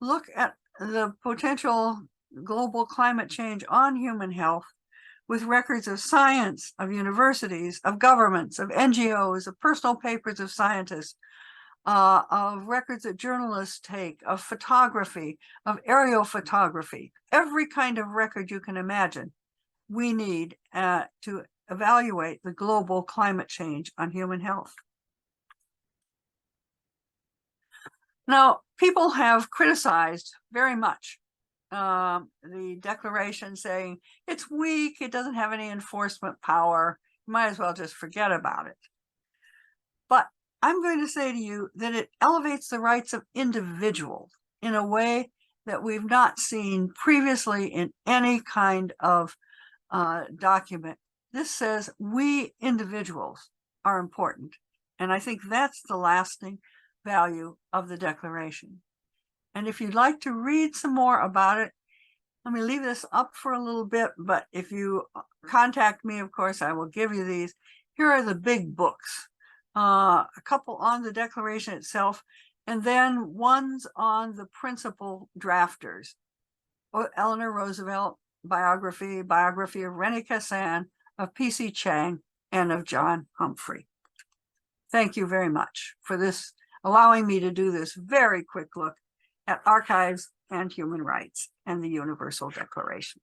Look at the potential global climate change on human health with records of science, of universities, of governments, of NGOs, of personal papers of scientists, of records that journalists take, of photography, of aerial photography, every kind of record you can imagine, we need to evaluate the global climate change on human health. Now, people have criticized very much the declaration, saying it's weak, it doesn't have any enforcement power, you might as well just forget about it. But I'm going to say to you that it elevates the rights of individuals in a way that we've not seen previously in any kind of document. This says we individuals are important. And I think that's the lasting value of the declaration. And if you'd like to read some more about it, let me leave this up for a little bit, but if you contact me, of course, I will give you these. Here are the big books, a couple on the declaration itself, and then ones on the principal drafters. Eleanor Roosevelt biography, biography of René Cassin, of P.C. Chang, and of John Humphrey. Thank you very much for this, allowing me to do this very quick look at archives and human rights and the Universal Declaration.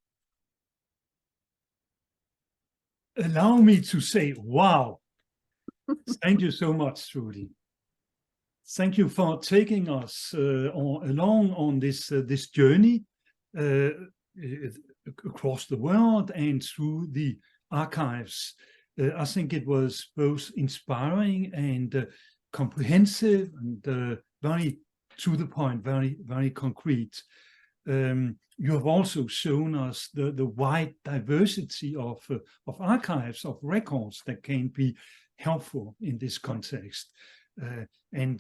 Allow me to say, wow. Thank you so much, Trudy. Thank you for taking us along on this journey across the world and through the archives. I think it was both inspiring and comprehensive and very to the point, very, very concrete. You have also shown us the wide diversity of archives, of records that can be helpful in this context. And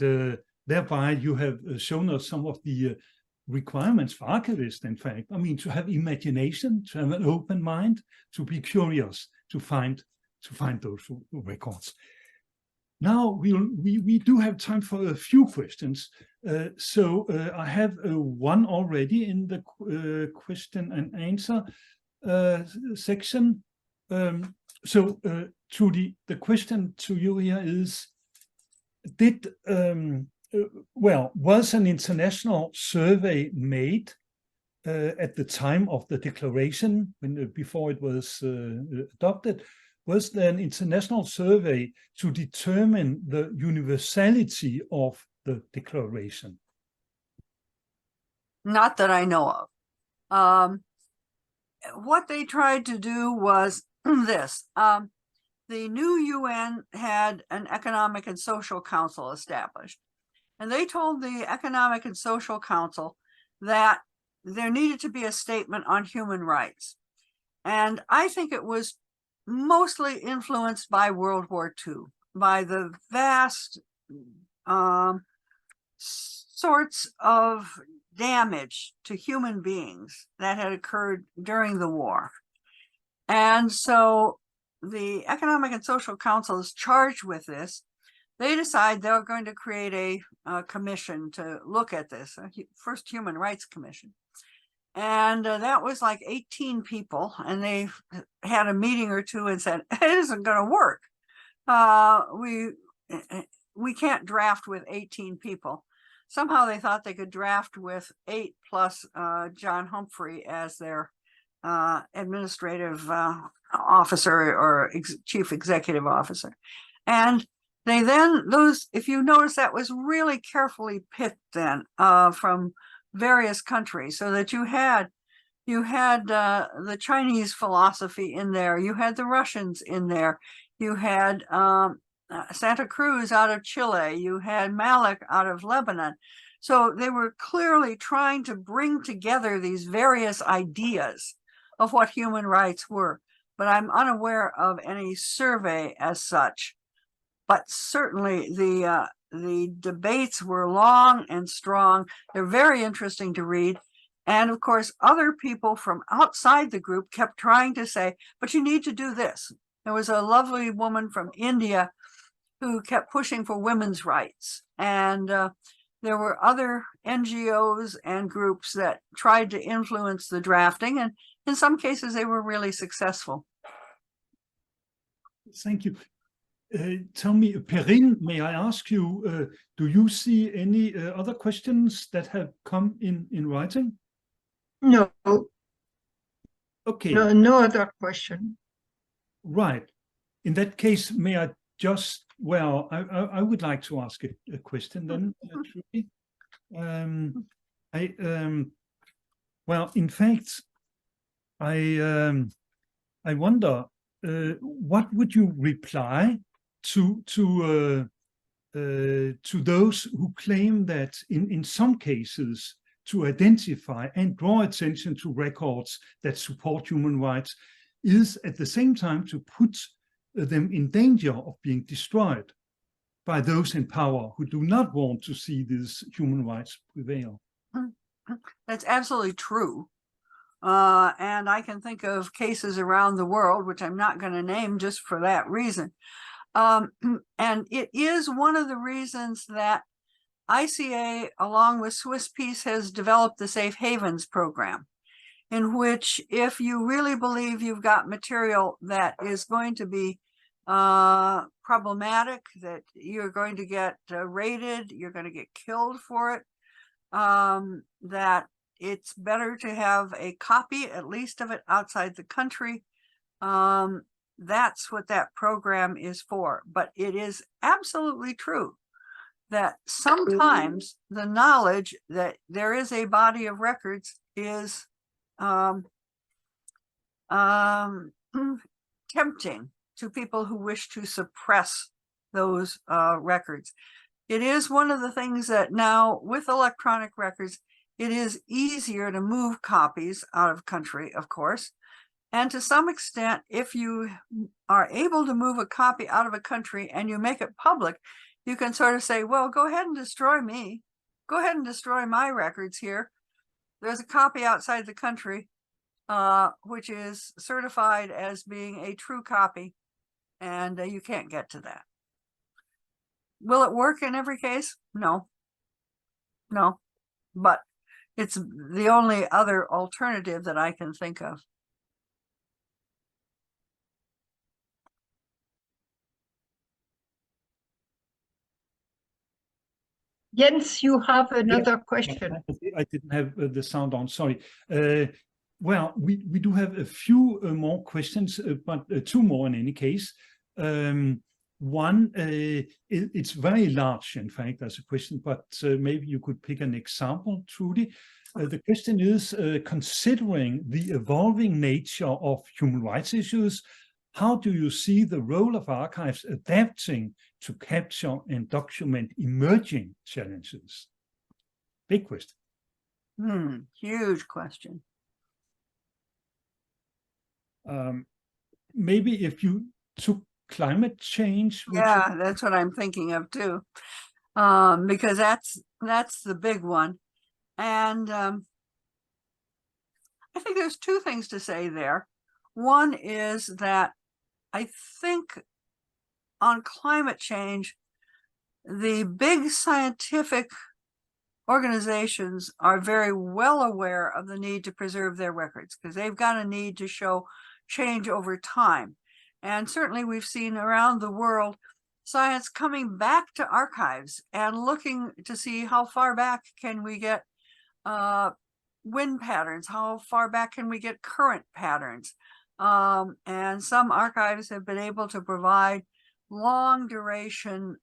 thereby you have shown us some of the requirements for archivists, in fact. I mean, to have imagination, to have an open mind, to be curious, to find those records. Now we do have time for a few questions. So I have one already in the question and answer section. So Trudy, the question to you here is, was an international survey made at the time of the declaration, before it was adopted? Was there an international survey to determine the universality of the declaration? Not that I know of. What they tried to do was this. The new UN had an Economic and Social Council established. And they told the Economic and Social Council that there needed to be a statement on human rights. And I think it was mostly influenced by World War II, by the vast sorts of damage to human beings that had occurred during the war. And so the Economic and Social Council is charged with this. They decide they're going to create a commission to look at this, first Human Rights Commission. And that was like 18 people, and they had a meeting or two and said, it isn't going to work. We can't draft with 18 people. Somehow they thought they could draft with 8 plus John Humphrey as their administrative officer or chief executive officer. And they then, if you notice, that was really carefully picked then from various countries, so that you had the Chinese philosophy in there, you had the Russians in there, you had Santa Cruz out of Chile, you had Malik out of Lebanon. So they were clearly trying to bring together these various ideas of what human rights were, but I'm unaware of any survey as such. But certainly the debates were long and strong. They're very interesting to read. And of course, other people from outside the group kept trying to say, but you need to do this. There was a lovely woman from India who kept pushing for women's rights. And there were other NGOs and groups that tried to influence the drafting, and in some cases they were really successful. Thank you. Tell me, Perrine, may I ask you, do you see any other questions that have come in writing? No, Okay. no other question. Right. In that case, may I just, well, I would like to ask a question then, Trudy. Well, in fact, I wonder, what would you reply to those who claim that in some cases to identify and draw attention to records that support human rights is at the same time to put them in danger of being destroyed by those in power who do not want to see these human rights prevail? That's absolutely true. And I can think of cases around the world, which I'm not going to name just for that reason. And it is one of the reasons that ICA, along with Swiss Peace, has developed the Safe Havens program, in which if you really believe you've got material that is going to be problematic, that you're going to get raided, you're going to get killed for it, that it's better to have a copy, at least of it, outside the country. That's what that program is for. But it is absolutely true that sometimes the knowledge that there is a body of records is tempting to people who wish to suppress those records. It is one of the things that now, with electronic records, it is easier to move copies out of country, of course. And to some extent, if you are able to move a copy out of a country and you make it public, you can sort of say, well, go ahead and destroy me. Go ahead and destroy my records here. There's a copy outside the country, which is certified as being a true copy, and you can't get to that. Will it work in every case? No. No. But it's the only other alternative that I can think of. Jens, you have another question. I didn't have the sound on, sorry. Well, we do have a few more questions, but two more in any case. One, it's very large, in fact, as a question, but maybe you could pick an example, Trudy. The question is, considering the evolving nature of human rights issues, how do you see the role of archives adapting to capture and document emerging challenges? Big question. Huge question. Maybe if you took climate change. Yeah, that's what I'm thinking of too. Because that's the big one. And I think there's two things to say there. One is that I think on climate change, the big scientific organizations are very well aware of the need to preserve their records, because they've got a need to show change over time. And certainly we've seen around the world science coming back to archives and looking to see how far back can we get wind patterns, how far back can we get current patterns. And some archives have been able to provide long duration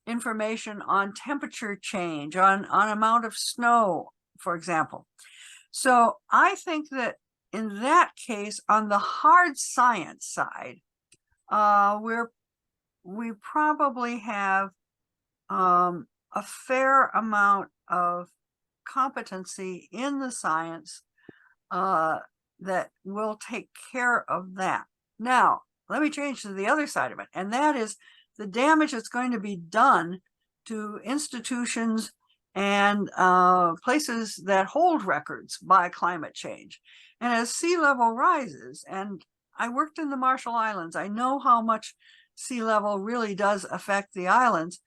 information on temperature change, on amount of snow, for example. So I think that in that case, on the hard science side, we probably have a fair amount of competency in the science that will take care of that. Now, let me change to the other side of it, and that is the damage that's going to be done to institutions and places that hold records by climate change. And as sea level rises, and I worked in the Marshall Islands, I know how much sea level really does affect the islands.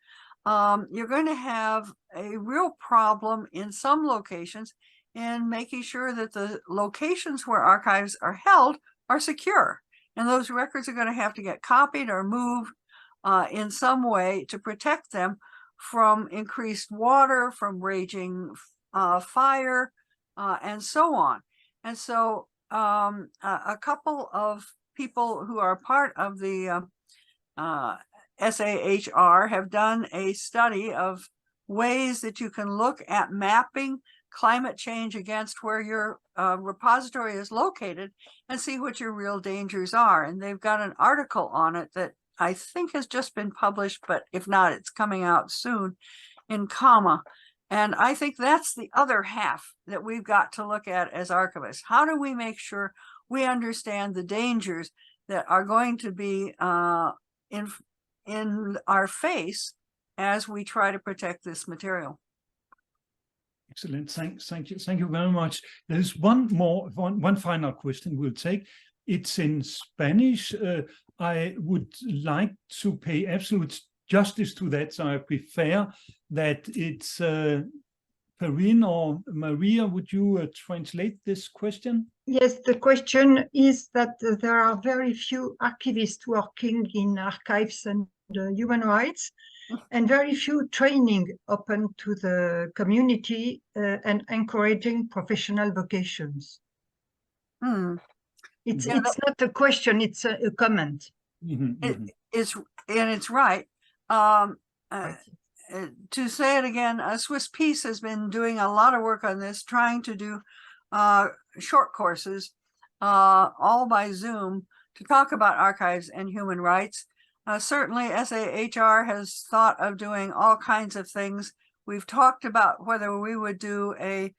you're going to have a real problem in some locations in making sure that the locations where archives are held are secure. And those records are going to have to get copied or moved in some way to protect them from increased water, from raging fire, and so on. And so a couple of people who are part of the SAHR have done a study of ways that you can look at mapping climate change against where your repository is located and see what your real dangers are. And they've got an article on it that I think has just been published, but if not, it's coming out soon in comma. And I think that's the other half that we've got to look at as archivists. How do we make sure we understand the dangers that are going to be in our face as we try to protect this material? Excellent. Thank you very much. There's one final question we'll take. It's in Spanish. I would like to pay absolute justice to that, so I prefer that it's Perrine or Maria. Would you translate this question? Yes, the question is that there are very few archivists working in archives and human rights, and very few training open to the community and encouraging professional vocations. It's not a question, it's a comment. It's right. To say it again, Swiss Peace has been doing a lot of work on this, trying to do short courses, all by Zoom, to talk about archives and human rights. Certainly SAHR has thought of doing all kinds of things. We've talked about whether we would do an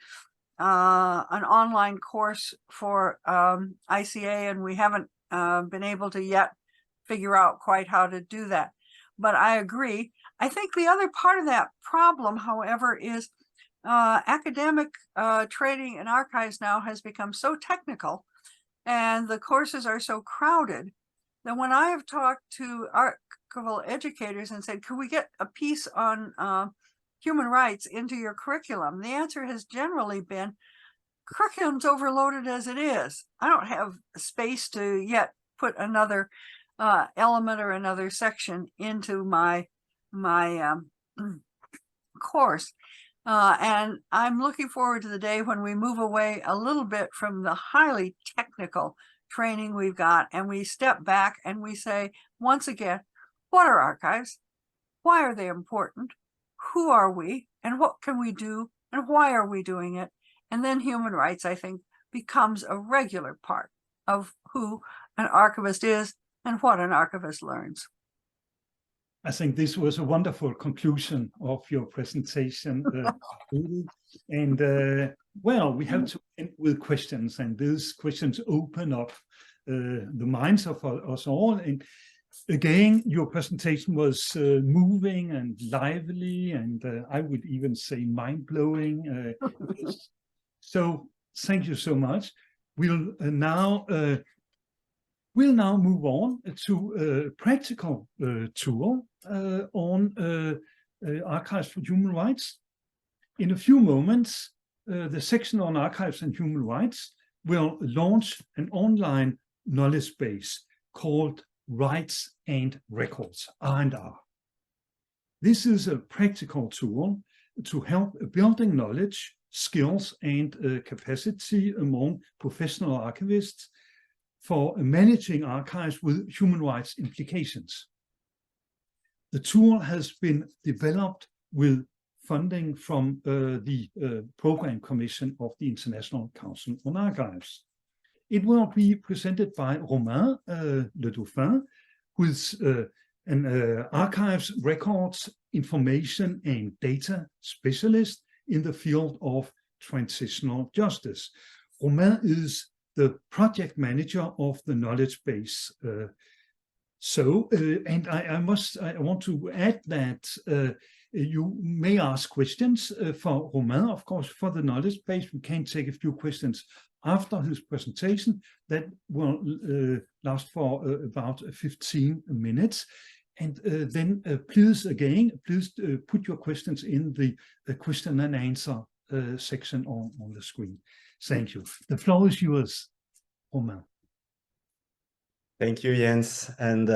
online course for ICA, and we haven't been able to yet figure out quite how to do that. But I agree. I think the other part of that problem, however, is academic training in archives now has become so technical, and the courses are so crowded, that when I have talked to archival educators and said, could we get a piece on human rights into your curriculum? The answer has generally been, curriculum's overloaded as it is. I don't have space to yet put another element or another section into my course. And I'm looking forward to the day when we move away a little bit from the highly technical training we've got, and we step back and we say, once again, what are archives? Why are they important? Who are we? And what can we do? And why are we doing it? And then human rights, I think, becomes a regular part of who an archivist is and what an archivist learns. I think this was a wonderful conclusion of your presentation. And well, we have to end with questions, and these questions open up the minds of us all. And again, your presentation was moving and lively, and I would even say mind-blowing. So thank you so much. We'll now move on to a practical tour on Archives for Human Rights. In a few moments, the section on archives and human rights will launch an online knowledge base called Rights and Records, R&R. This is a practical tool to help building knowledge, skills, and capacity among professional archivists for managing archives with human rights implications. The tool has been developed with funding from the Program Commission of the International Council on Archives. It will be presented by Romain Le Dauphin, who is an archives, records, information, and data specialist in the field of transitional justice. Romain is the project manager of the knowledge base. And I want to add that you may ask questions for Romain, of course, for the knowledge base. We can take a few questions after his presentation that will last for about 15 minutes. And then please put your questions in the question and answer section on the screen. Thank you. The floor is yours, Romain. Thank you, Jens, and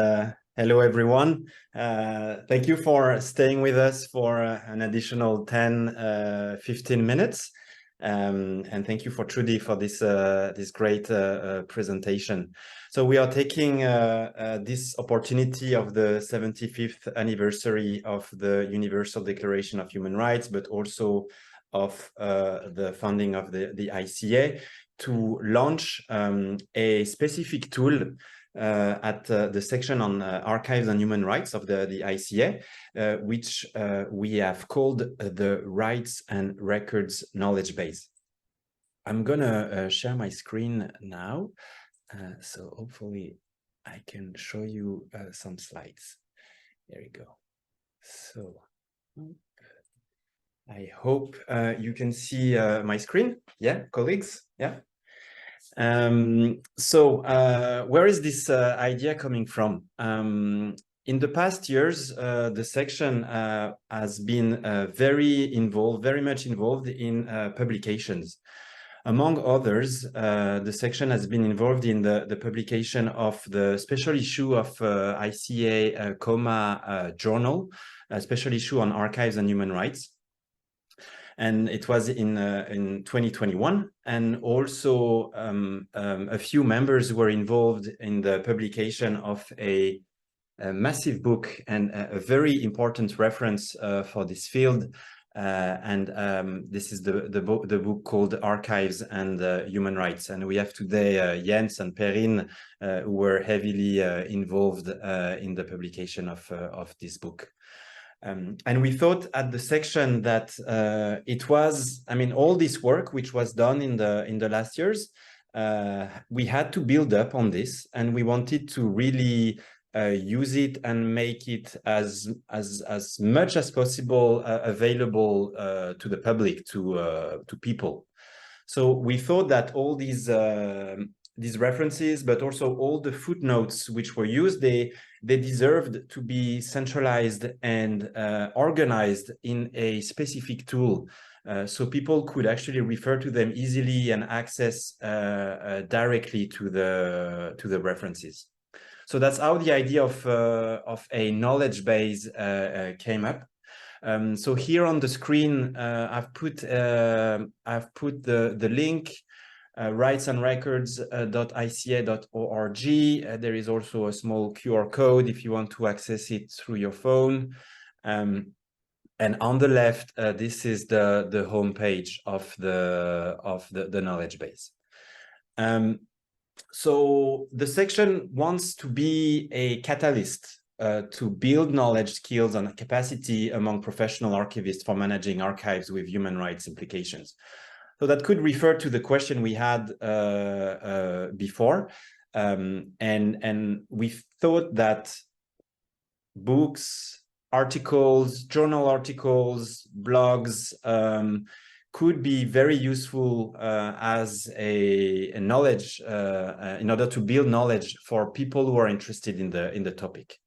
hello, everyone. Thank you for staying with us for an additional 10-15 minutes. And thank you for Trudy for this great presentation. So we are taking this opportunity of the 75th anniversary of the Universal Declaration of Human Rights, but also of the founding of the ICA, to launch a specific tool at the section on archives and human rights of the ICA, which we have called the Rights and Records Knowledge Base. I'm gonna share my screen now, so hopefully I can show you some slides. There we go. So I hope you can see my screen. Yeah, colleagues? Yeah. So where is this idea coming from? In the past years, the section has been very much involved in publications. Among others, the section has been involved in the publication of the special issue of ICA journal, a special issue on archives and human rights. And it was in 2021, and also a few members were involved in the publication of a massive book and a very important reference for this field. This is the book called Archives and Human Rights. And we have today Jens and Perrine, who were heavily involved in the publication of this book. And we thought at the section that it was, I mean, all this work which was done in the last years, we had to build up on this, and we wanted to really use it and make it as much as possible available to the public, to people. So we thought that all these references, but also all the footnotes which were used, they deserved to be centralized and organized in a specific tool, so people could actually refer to them easily and access directly to the references. So that's how the idea of a knowledge base came up. So here on the screen, I've put the link. rightsandrecords.ica.org. There is also a small QR code if you want to access it through your phone. And on the left, this is the homepage of the knowledge base. So the section wants to be a catalyst to build knowledge, skills, and capacity among professional archivists for managing archives with human rights implications. So that could refer to the question we had before. And we thought that books, articles, journal articles, blogs could be very useful as a knowledge in order to build knowledge for people who are interested in the topic.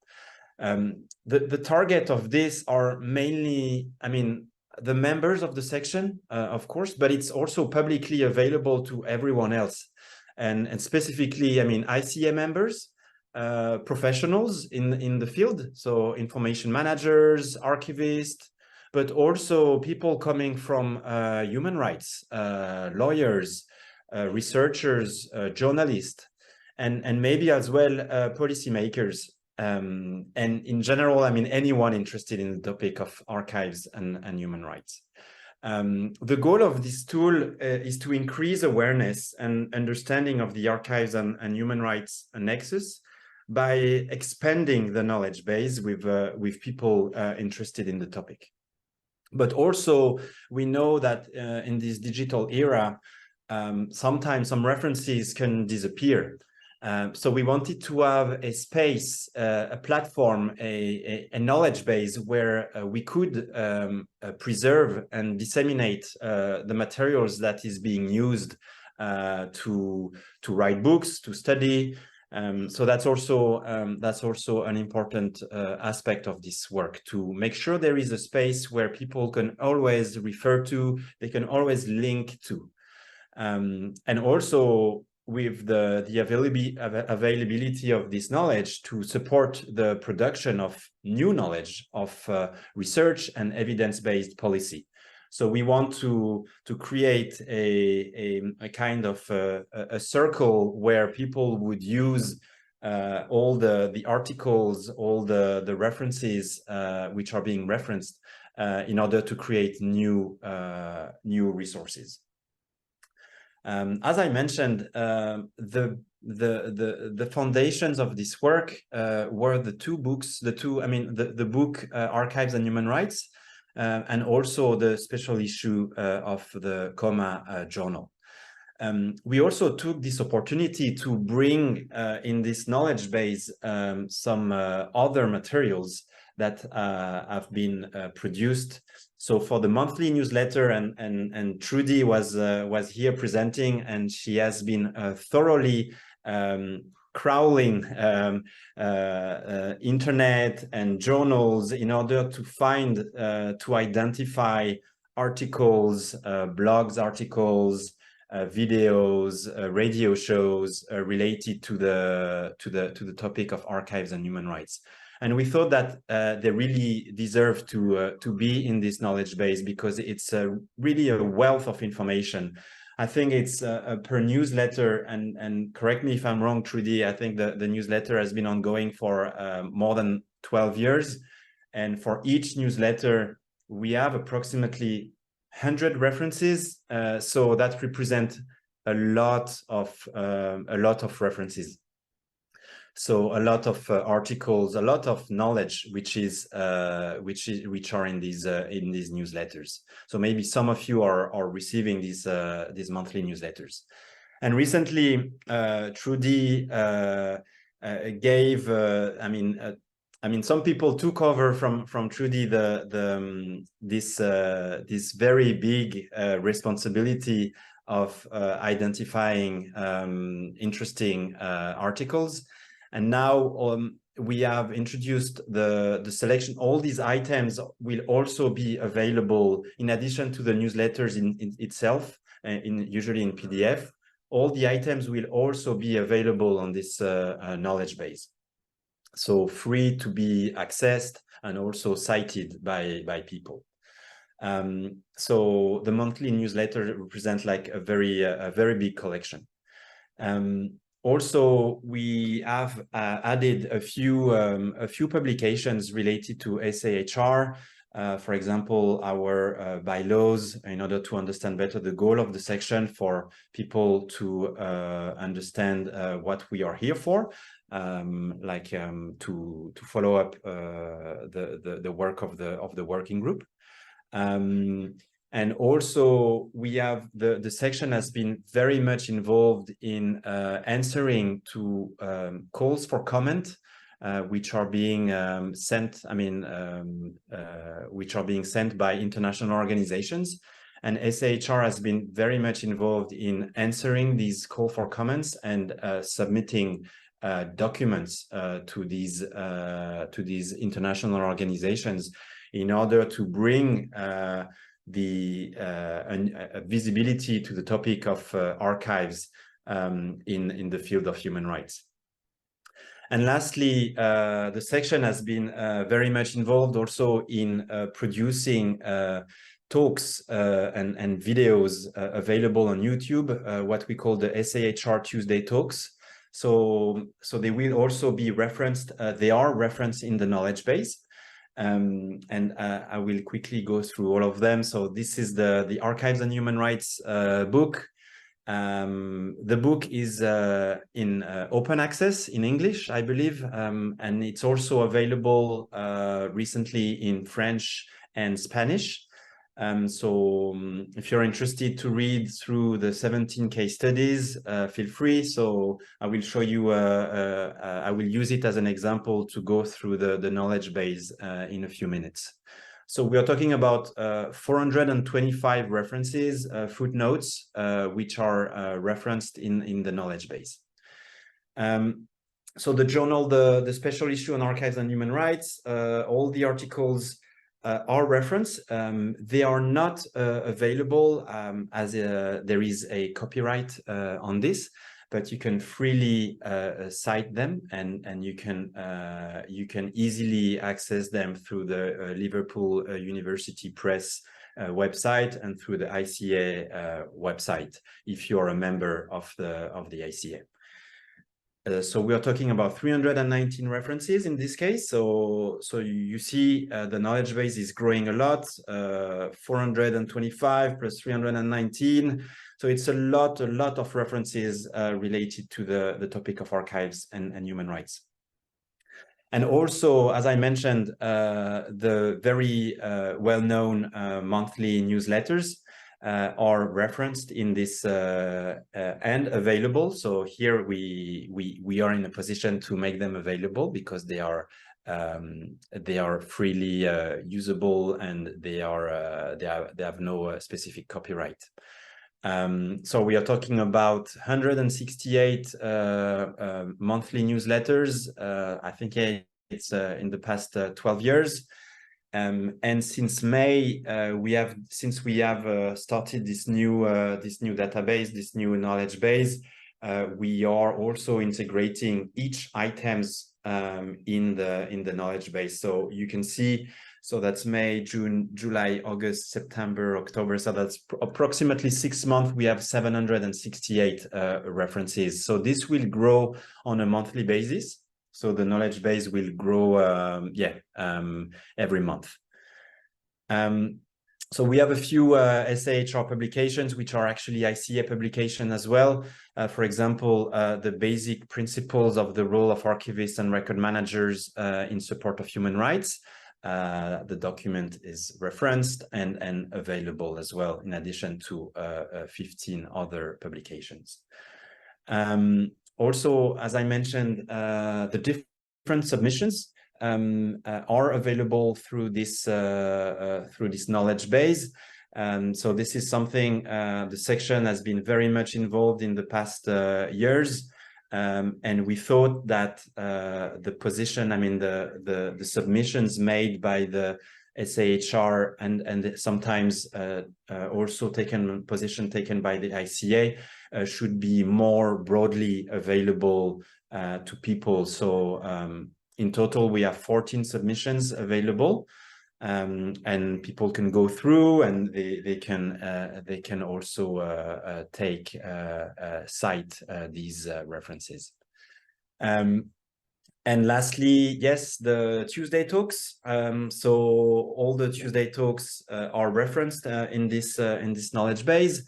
The target of this are mainly, I mean, the members of the section, of course, but it's also publicly available to everyone else. And specifically, I mean, ICA members, professionals in the field, so information managers, archivists, but also people coming from human rights, lawyers, researchers, journalists, and maybe as well policymakers. And in general, I mean, anyone interested in the topic of archives and human rights. The goal of this tool is to increase awareness and understanding of the archives and human rights nexus by expanding the knowledge base with people interested in the topic. But also, we know that in this digital era, sometimes some references can disappear. So we wanted to have a space, a platform, a knowledge base where we could preserve and disseminate the materials that is being used to write books, to study, So that's also an important aspect of this work, to make sure there is a space where people can always refer to, they can always link to. And also with the availability of this knowledge to support the production of new knowledge of research and evidence-based policy. So we want to create a kind of a circle where people would use all the articles, all the references which are being referenced in order to create new resources. As I mentioned, the foundations of this work were the two books, the book Archives and Human Rights, and also the special issue of the COMA journal. We also took this opportunity to bring in this knowledge base some other materials that have been produced. So for the monthly newsletter, and Trudy was here presenting, and she has been thoroughly crawling internet and journals in order to find, to identify articles, blogs, articles, videos, radio shows related to the topic of archives and human rights. And we thought that they really deserve to be in this knowledge base, because it's really a wealth of information. I think it's per newsletter, and correct me if I'm wrong, Trudy, I think the newsletter has been ongoing for more than 12 years. And for each newsletter, we have approximately 100 references. So that represents a lot of references. So a lot of articles, a lot of knowledge, which are in these newsletters. So maybe some of you are receiving these monthly newsletters. And recently, Trudy gave, some people took over from Trudy this very big responsibility of identifying interesting articles. And now we have introduced the selection. All these items will also be available in addition to the newsletters in itself, usually in PDF. All the items will also be available on this knowledge base. So free to be accessed and also cited by people. So the monthly newsletter represents like a very big collection. Also, we have added a few publications related to SAHR. For example, our bylaws, in order to understand better the goal of the section, for people to understand what we are here for, to follow up the work of the working group. And also, we have the section has been very much involved in answering to calls for comment, which are being sent. Which are being sent by international organizations, and SAHR has been very much involved in answering these call for comments and submitting documents to these international organizations in order to bring the visibility to the topic of archives in the field of human rights. And lastly, the section has been very much involved also in producing talks and videos available on YouTube, what we call the SAHR Tuesday talks. So they will also be referenced. They are referenced in the knowledge base. And I will quickly go through all of them. So this is the Archives and Human Rights book. The book is in open access in English, I believe, and it's also available recently in French and Spanish. So if you're interested to read through the 17 case studies, feel free. So I will show you, I will use it as an example to go through the knowledge base in a few minutes. So we are talking about 425 references, footnotes, which are referenced in the knowledge base. So the journal, the special issue on archives and human rights, all the articles are referenced. They are not available as there is a copyright on this, but you can freely cite them, and you can easily access them through the Liverpool University Press website and through the ICA website if you're a member of the ICA. So we are talking about 319 references in this case. So you see the knowledge base is growing a lot, 425 plus 319. So it's a lot of references related to the topic of archives and human rights. And also, as I mentioned, the very well-known monthly newsletters are referenced in this and available. So here we are in a position to make them available because they are freely usable, and they have no specific copyright. So we are talking about 168 monthly newsletters. I think it's in the past 12 years. And since May, we have started this new database, this new knowledge base. We are also integrating each items in the knowledge base. So you can see, so that's May, June, July, August, September, October. So that's approximately 6 months. We have 768 references. So this will grow on a monthly basis. So the knowledge base will grow, every month. So we have a few SAHR publications, which are actually ICA publication as well. For example, the basic principles of the role of archivists and record managers in support of human rights. The document is referenced and available as well, in addition to 15 other publications. Also, as I mentioned, the different submissions are available through this knowledge base. So this is something the section has been very much involved in the past years. And we thought that the position, I mean, the submissions made by the SAHR and sometimes also position taken by the ICA should be more broadly available to people. So in total, we have 14 submissions available, and people can go through, and they can also cite these references. And lastly, yes, the Tuesday talks. So all the Tuesday talks are referenced in this knowledge base.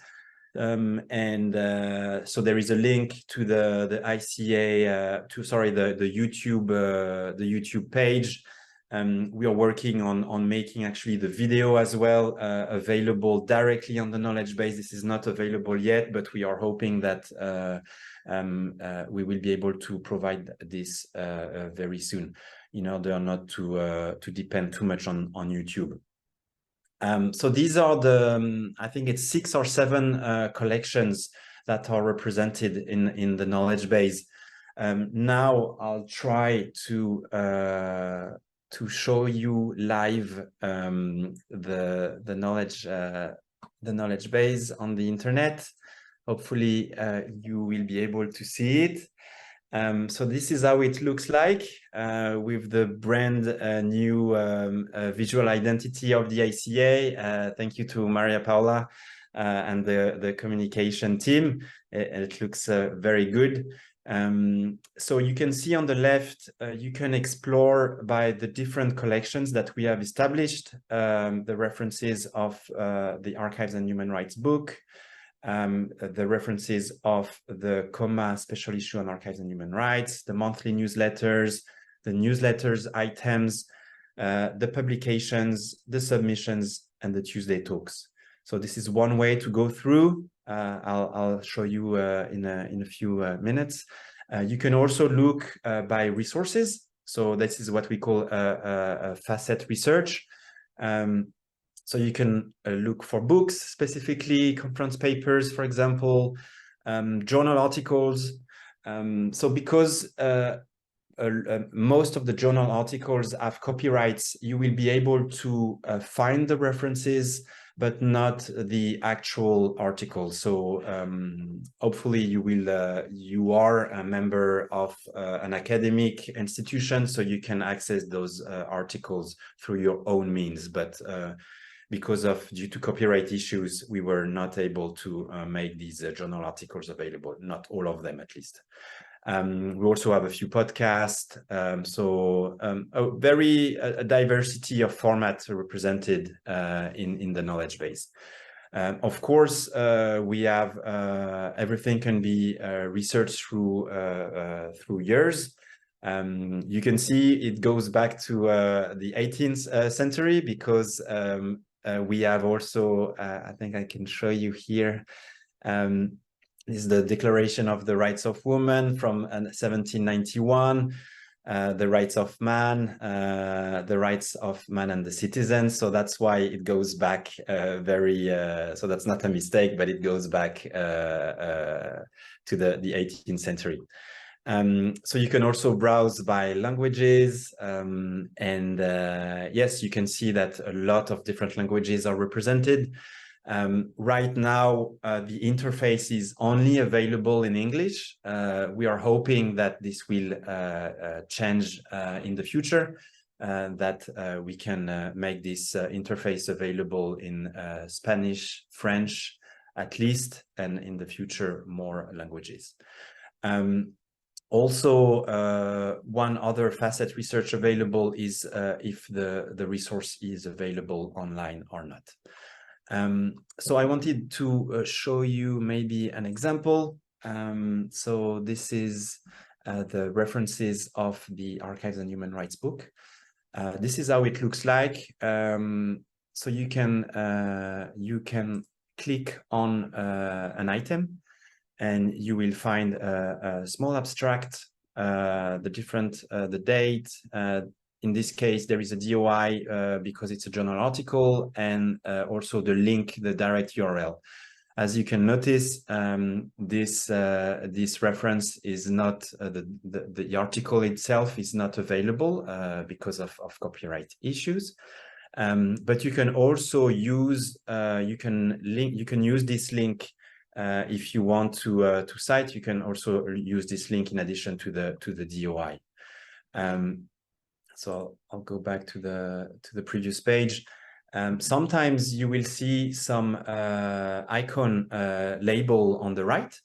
So there is a link to the ICA the YouTube page. We are working on making actually the video as well available directly on the knowledge base. This is not available yet, but we are hoping that we will be able to provide this very soon, in order not to depend too much on YouTube. So these are the, I think it's 6 or 7 collections that are represented in the knowledge base. Now I'll try to show you live the knowledge base on the internet. Hopefully you will be able to see it. So this is how it looks like with the brand new visual identity of the ICA. Thank you to Maria Paula and the communication team. It looks very good. So you can see on the left, you can explore by the different collections that we have established, the references of the Archives and Human Rights book, the references of the COMA special issue on archives and human rights, the monthly newsletters, the newsletters items, the publications, the submissions, and the Tuesday talks. So this is one way to go through. I'll show you in a few minutes. You can also look by resources. So this is what we call a facet research. So you can look for books, specifically conference papers, for example, journal articles. So because most of the journal articles have copyrights. You will be able to find the references, but not the actual article. So hopefully you are a member of an academic institution, so you can access those articles through your own means. But due to copyright issues, we were not able to make these journal articles available, not all of them at least. We also have a few podcasts, a diversity of formats represented in the knowledge base. Of course, we have everything can be researched through years. You can see it goes back to the 18th century because we have also, I think I can show you here, is the Declaration of the Rights of Women from 1791, the rights of man, the rights of man and the citizens. So that's why it goes back so that's not a mistake, but it goes back to the 18th century. So you can also browse by languages, yes, you can see that a lot of different languages are represented. Right now, the interface is only available in English. We are hoping that this will change in the future, that we can make this interface available in Spanish, French, at least, and in the future, more languages. Also, one other facet research available is if the resource is available online or not. So I wanted to show you maybe an example. So this is the references of the Archives and Human Rights book. This is how it looks like. So you can click on an item and you will find a small abstract, the date. In this case, there is a DOI because it's a journal article, and also the link, the direct URL. As you can notice, this reference is not, the article itself is not available because of copyright issues. But you can also use, you can use this link if you want to cite. You can also use this link in addition to the DOI. So I'll go back to the previous page. Sometimes you will see some icon label on the right.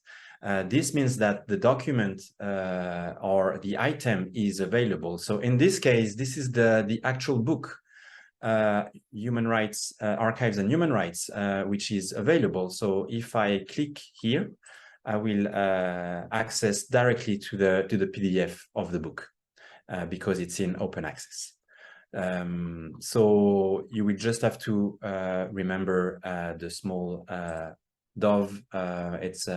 This means that the document or the item is available. So in this case, this is the actual book, Human Rights, Archives and Human Rights, which is available. So if I click here, I will access directly to the PDF of the book. Because it's in open access. So you will just have to remember the small dove. It's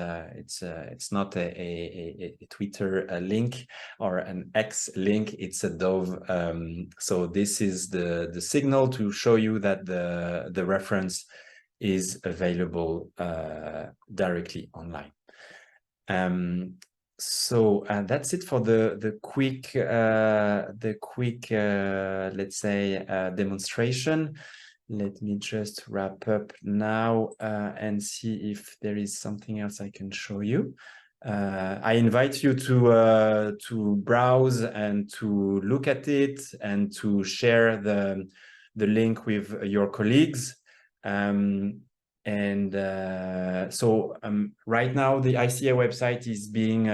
not a Twitter link or an X link. It's a dove. So this is the signal to show you that the reference is available directly online. So that's it for the quick let's say demonstration. Let me just wrap up now and see if there is something else I can show you. I invite you to browse and to look at it and to share the link with your colleagues. So right now the ICA website is being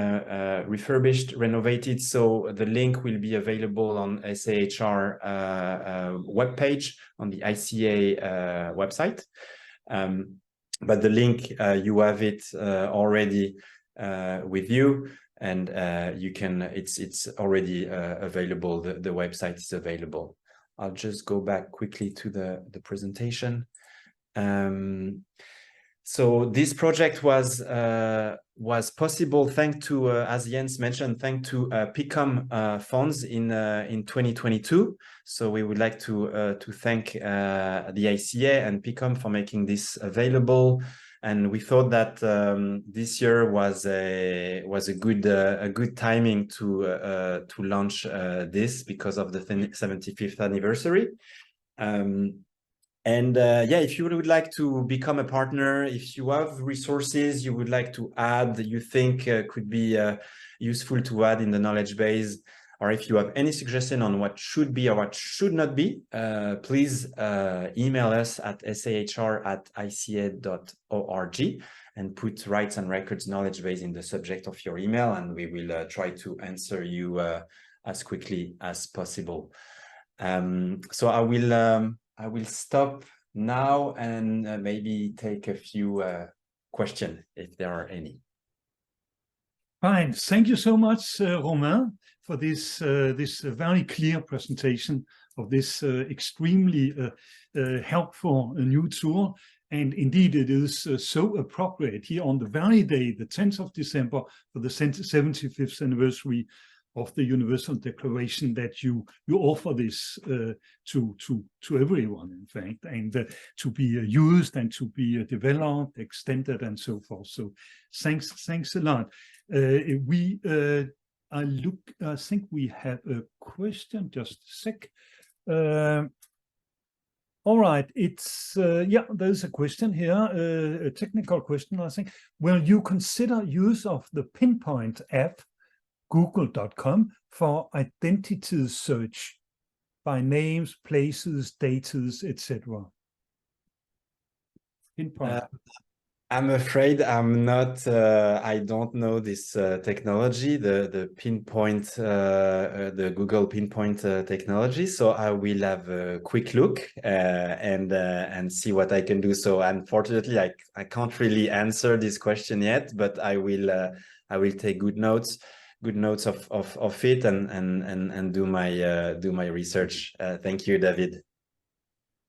refurbished, renovated, so the link will be available on SAHR webpage on the ICA website. But the link, you have it already with you, and you can, it's already available. The website is available. I'll just go back quickly to the presentation. So this project was possible thanks to, as Jens mentioned, thanks to PICOM funds in 2022. So we would like to thank the ICA and PICOM for making this available. And we thought that this year was a good timing to launch this because of the 75th anniversary. Yeah, if you would like to become a partner, if you have resources you would like to add, you think could be useful to add in the knowledge base, or if you have any suggestion on what should be or what should not be, please email us at sahr@ica.org and put rights and records knowledge base in the subject of your email, and we will try to answer you as quickly as possible. So I will stop now and maybe take a few questions if there are any. Fine. Thank you so much, Romain, for this very clear presentation of this extremely helpful new tool. And indeed, it is so appropriate here on the very day, the 10th of December, for the 75th anniversary of the Universal Declaration, that you offer this to everyone, in fact, and to be used and to be developed, extended, and so forth. So thanks a lot. I think we have a question. Just a sec. All right, it's yeah, there's a question here, a technical question, I think. Will you consider use of the Pinpoint app, google.com, for identity search by names, places, dates, etc.? Pinpoint. I'm afraid I'm not, I don't know this technology, the Pinpoint, the Google Pinpoint technology. So I will have a quick look and see what I can do. So unfortunately, I can't really answer this question yet, but I will take good notes of it and do my research. Thank you, David.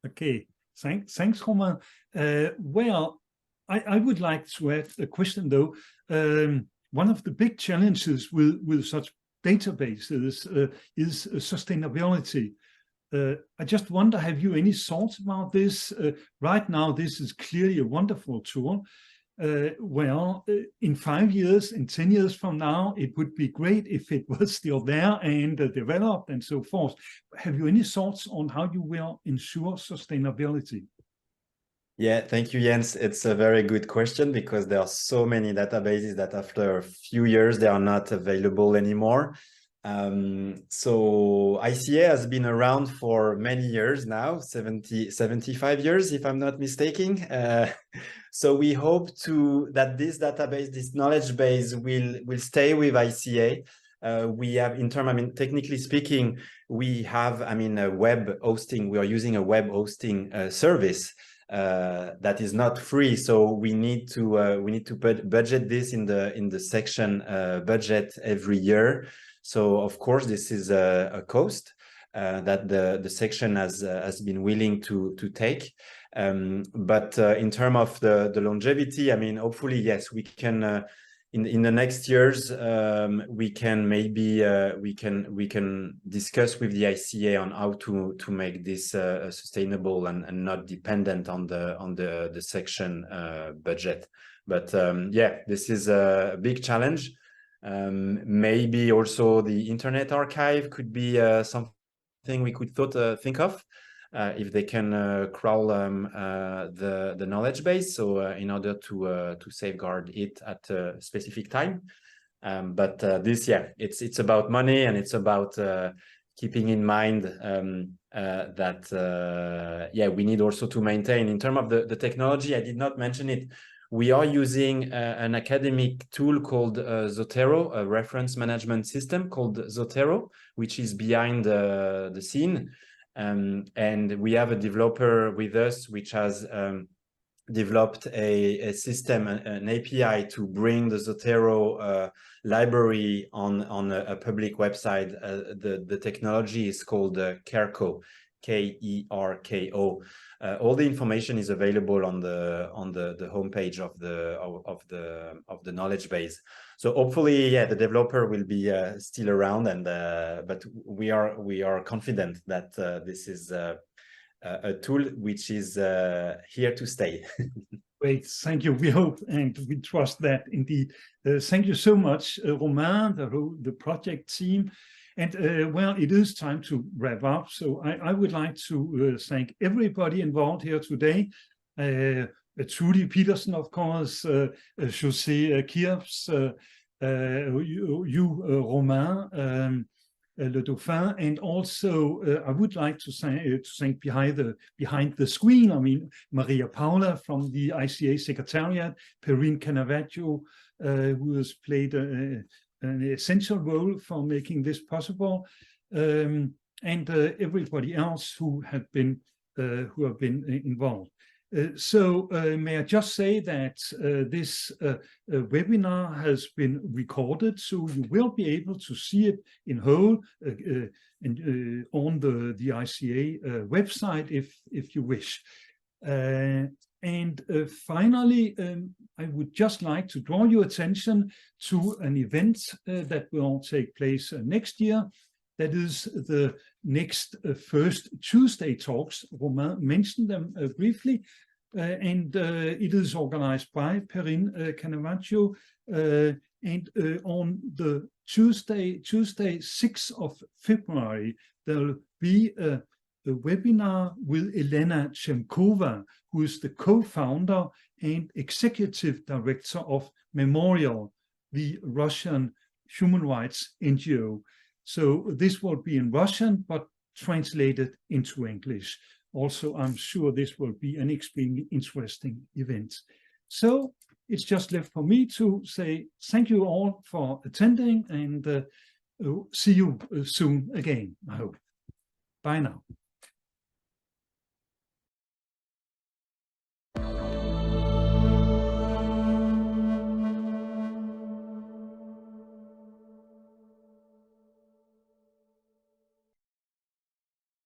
Okay, thanks, Romain. Well, I would like to add a question, though. One of the big challenges with such databases is sustainability. I just wonder, have you any thoughts about this? Right now, this is clearly a wonderful tool. Well, in 5 years, in 10 years from now, it would be great if it was still there and developed and so forth. Have you any thoughts on how you will ensure sustainability? Yeah, thank you, Jens. It's a very good question because there are so many databases that after a few years, they are not available anymore. So ICA has been around for many years now, 75 years, if I'm not mistaken. So we hope that this database, this knowledge base will stay with ICA. We have, technically speaking, we have, a web hosting. We are using a web hosting service that is not free. So we need to budget this in the section budget every year. So of course, this is a cost that the section has been willing to take. But in terms of the longevity, hopefully, yes, we can in the next years we can maybe we can discuss with the ICA on how to make this sustainable and not dependent on the section budget. But yeah, this is a big challenge. Maybe also the Internet Archive could be something we could think of if they can crawl the knowledge base, so in order to safeguard it at a specific time. But this, yeah, it's about money, and it's about keeping in mind that yeah, we need also to maintain. In terms of the technology, I did not mention it. We are using an academic tool called Zotero, a reference management system called Zotero, which is behind the scene. And we have a developer with us which has developed a system, an API to bring the Zotero library on a public website. The technology is called Kerko, K-E-R-K-O. All the information is available on the homepage of the knowledge base. So hopefully, yeah, the developer will be still around, and but we are confident that this is a tool which is here to stay. Great, thank you. We hope and we trust that indeed. Thank you so much, Romain, the project team. And well, it is time to wrap up. So I would like to thank everybody involved here today. Trudy Peterson, of course, José Kirps, you, Romain, Le Dauphin, and also I would like to thank behind the screen, I mean, Maria Paula from the ICA Secretariat, Perrine Canavaggio, who has played an essential role for making this possible, and everybody else who have been involved. So may I just say that this webinar has been recorded, so you will be able to see it in whole on the ICA website if you wish. And finally, I would just like to draw your attention to an event that will take place next year. That is the next First Tuesday talks. Romain mentioned them briefly, and it is organized by Perrine Canavaggio. And on the Tuesday, 6th of February, there will be a webinar with Elena Chemkova, who is the co-founder and executive director of Memorial, the Russian human rights NGO. So this will be in Russian, but translated into English. Also, I'm sure this will be an extremely interesting event. So it's just left for me to say thank you all for attending, and see you soon again, I hope. Bye now.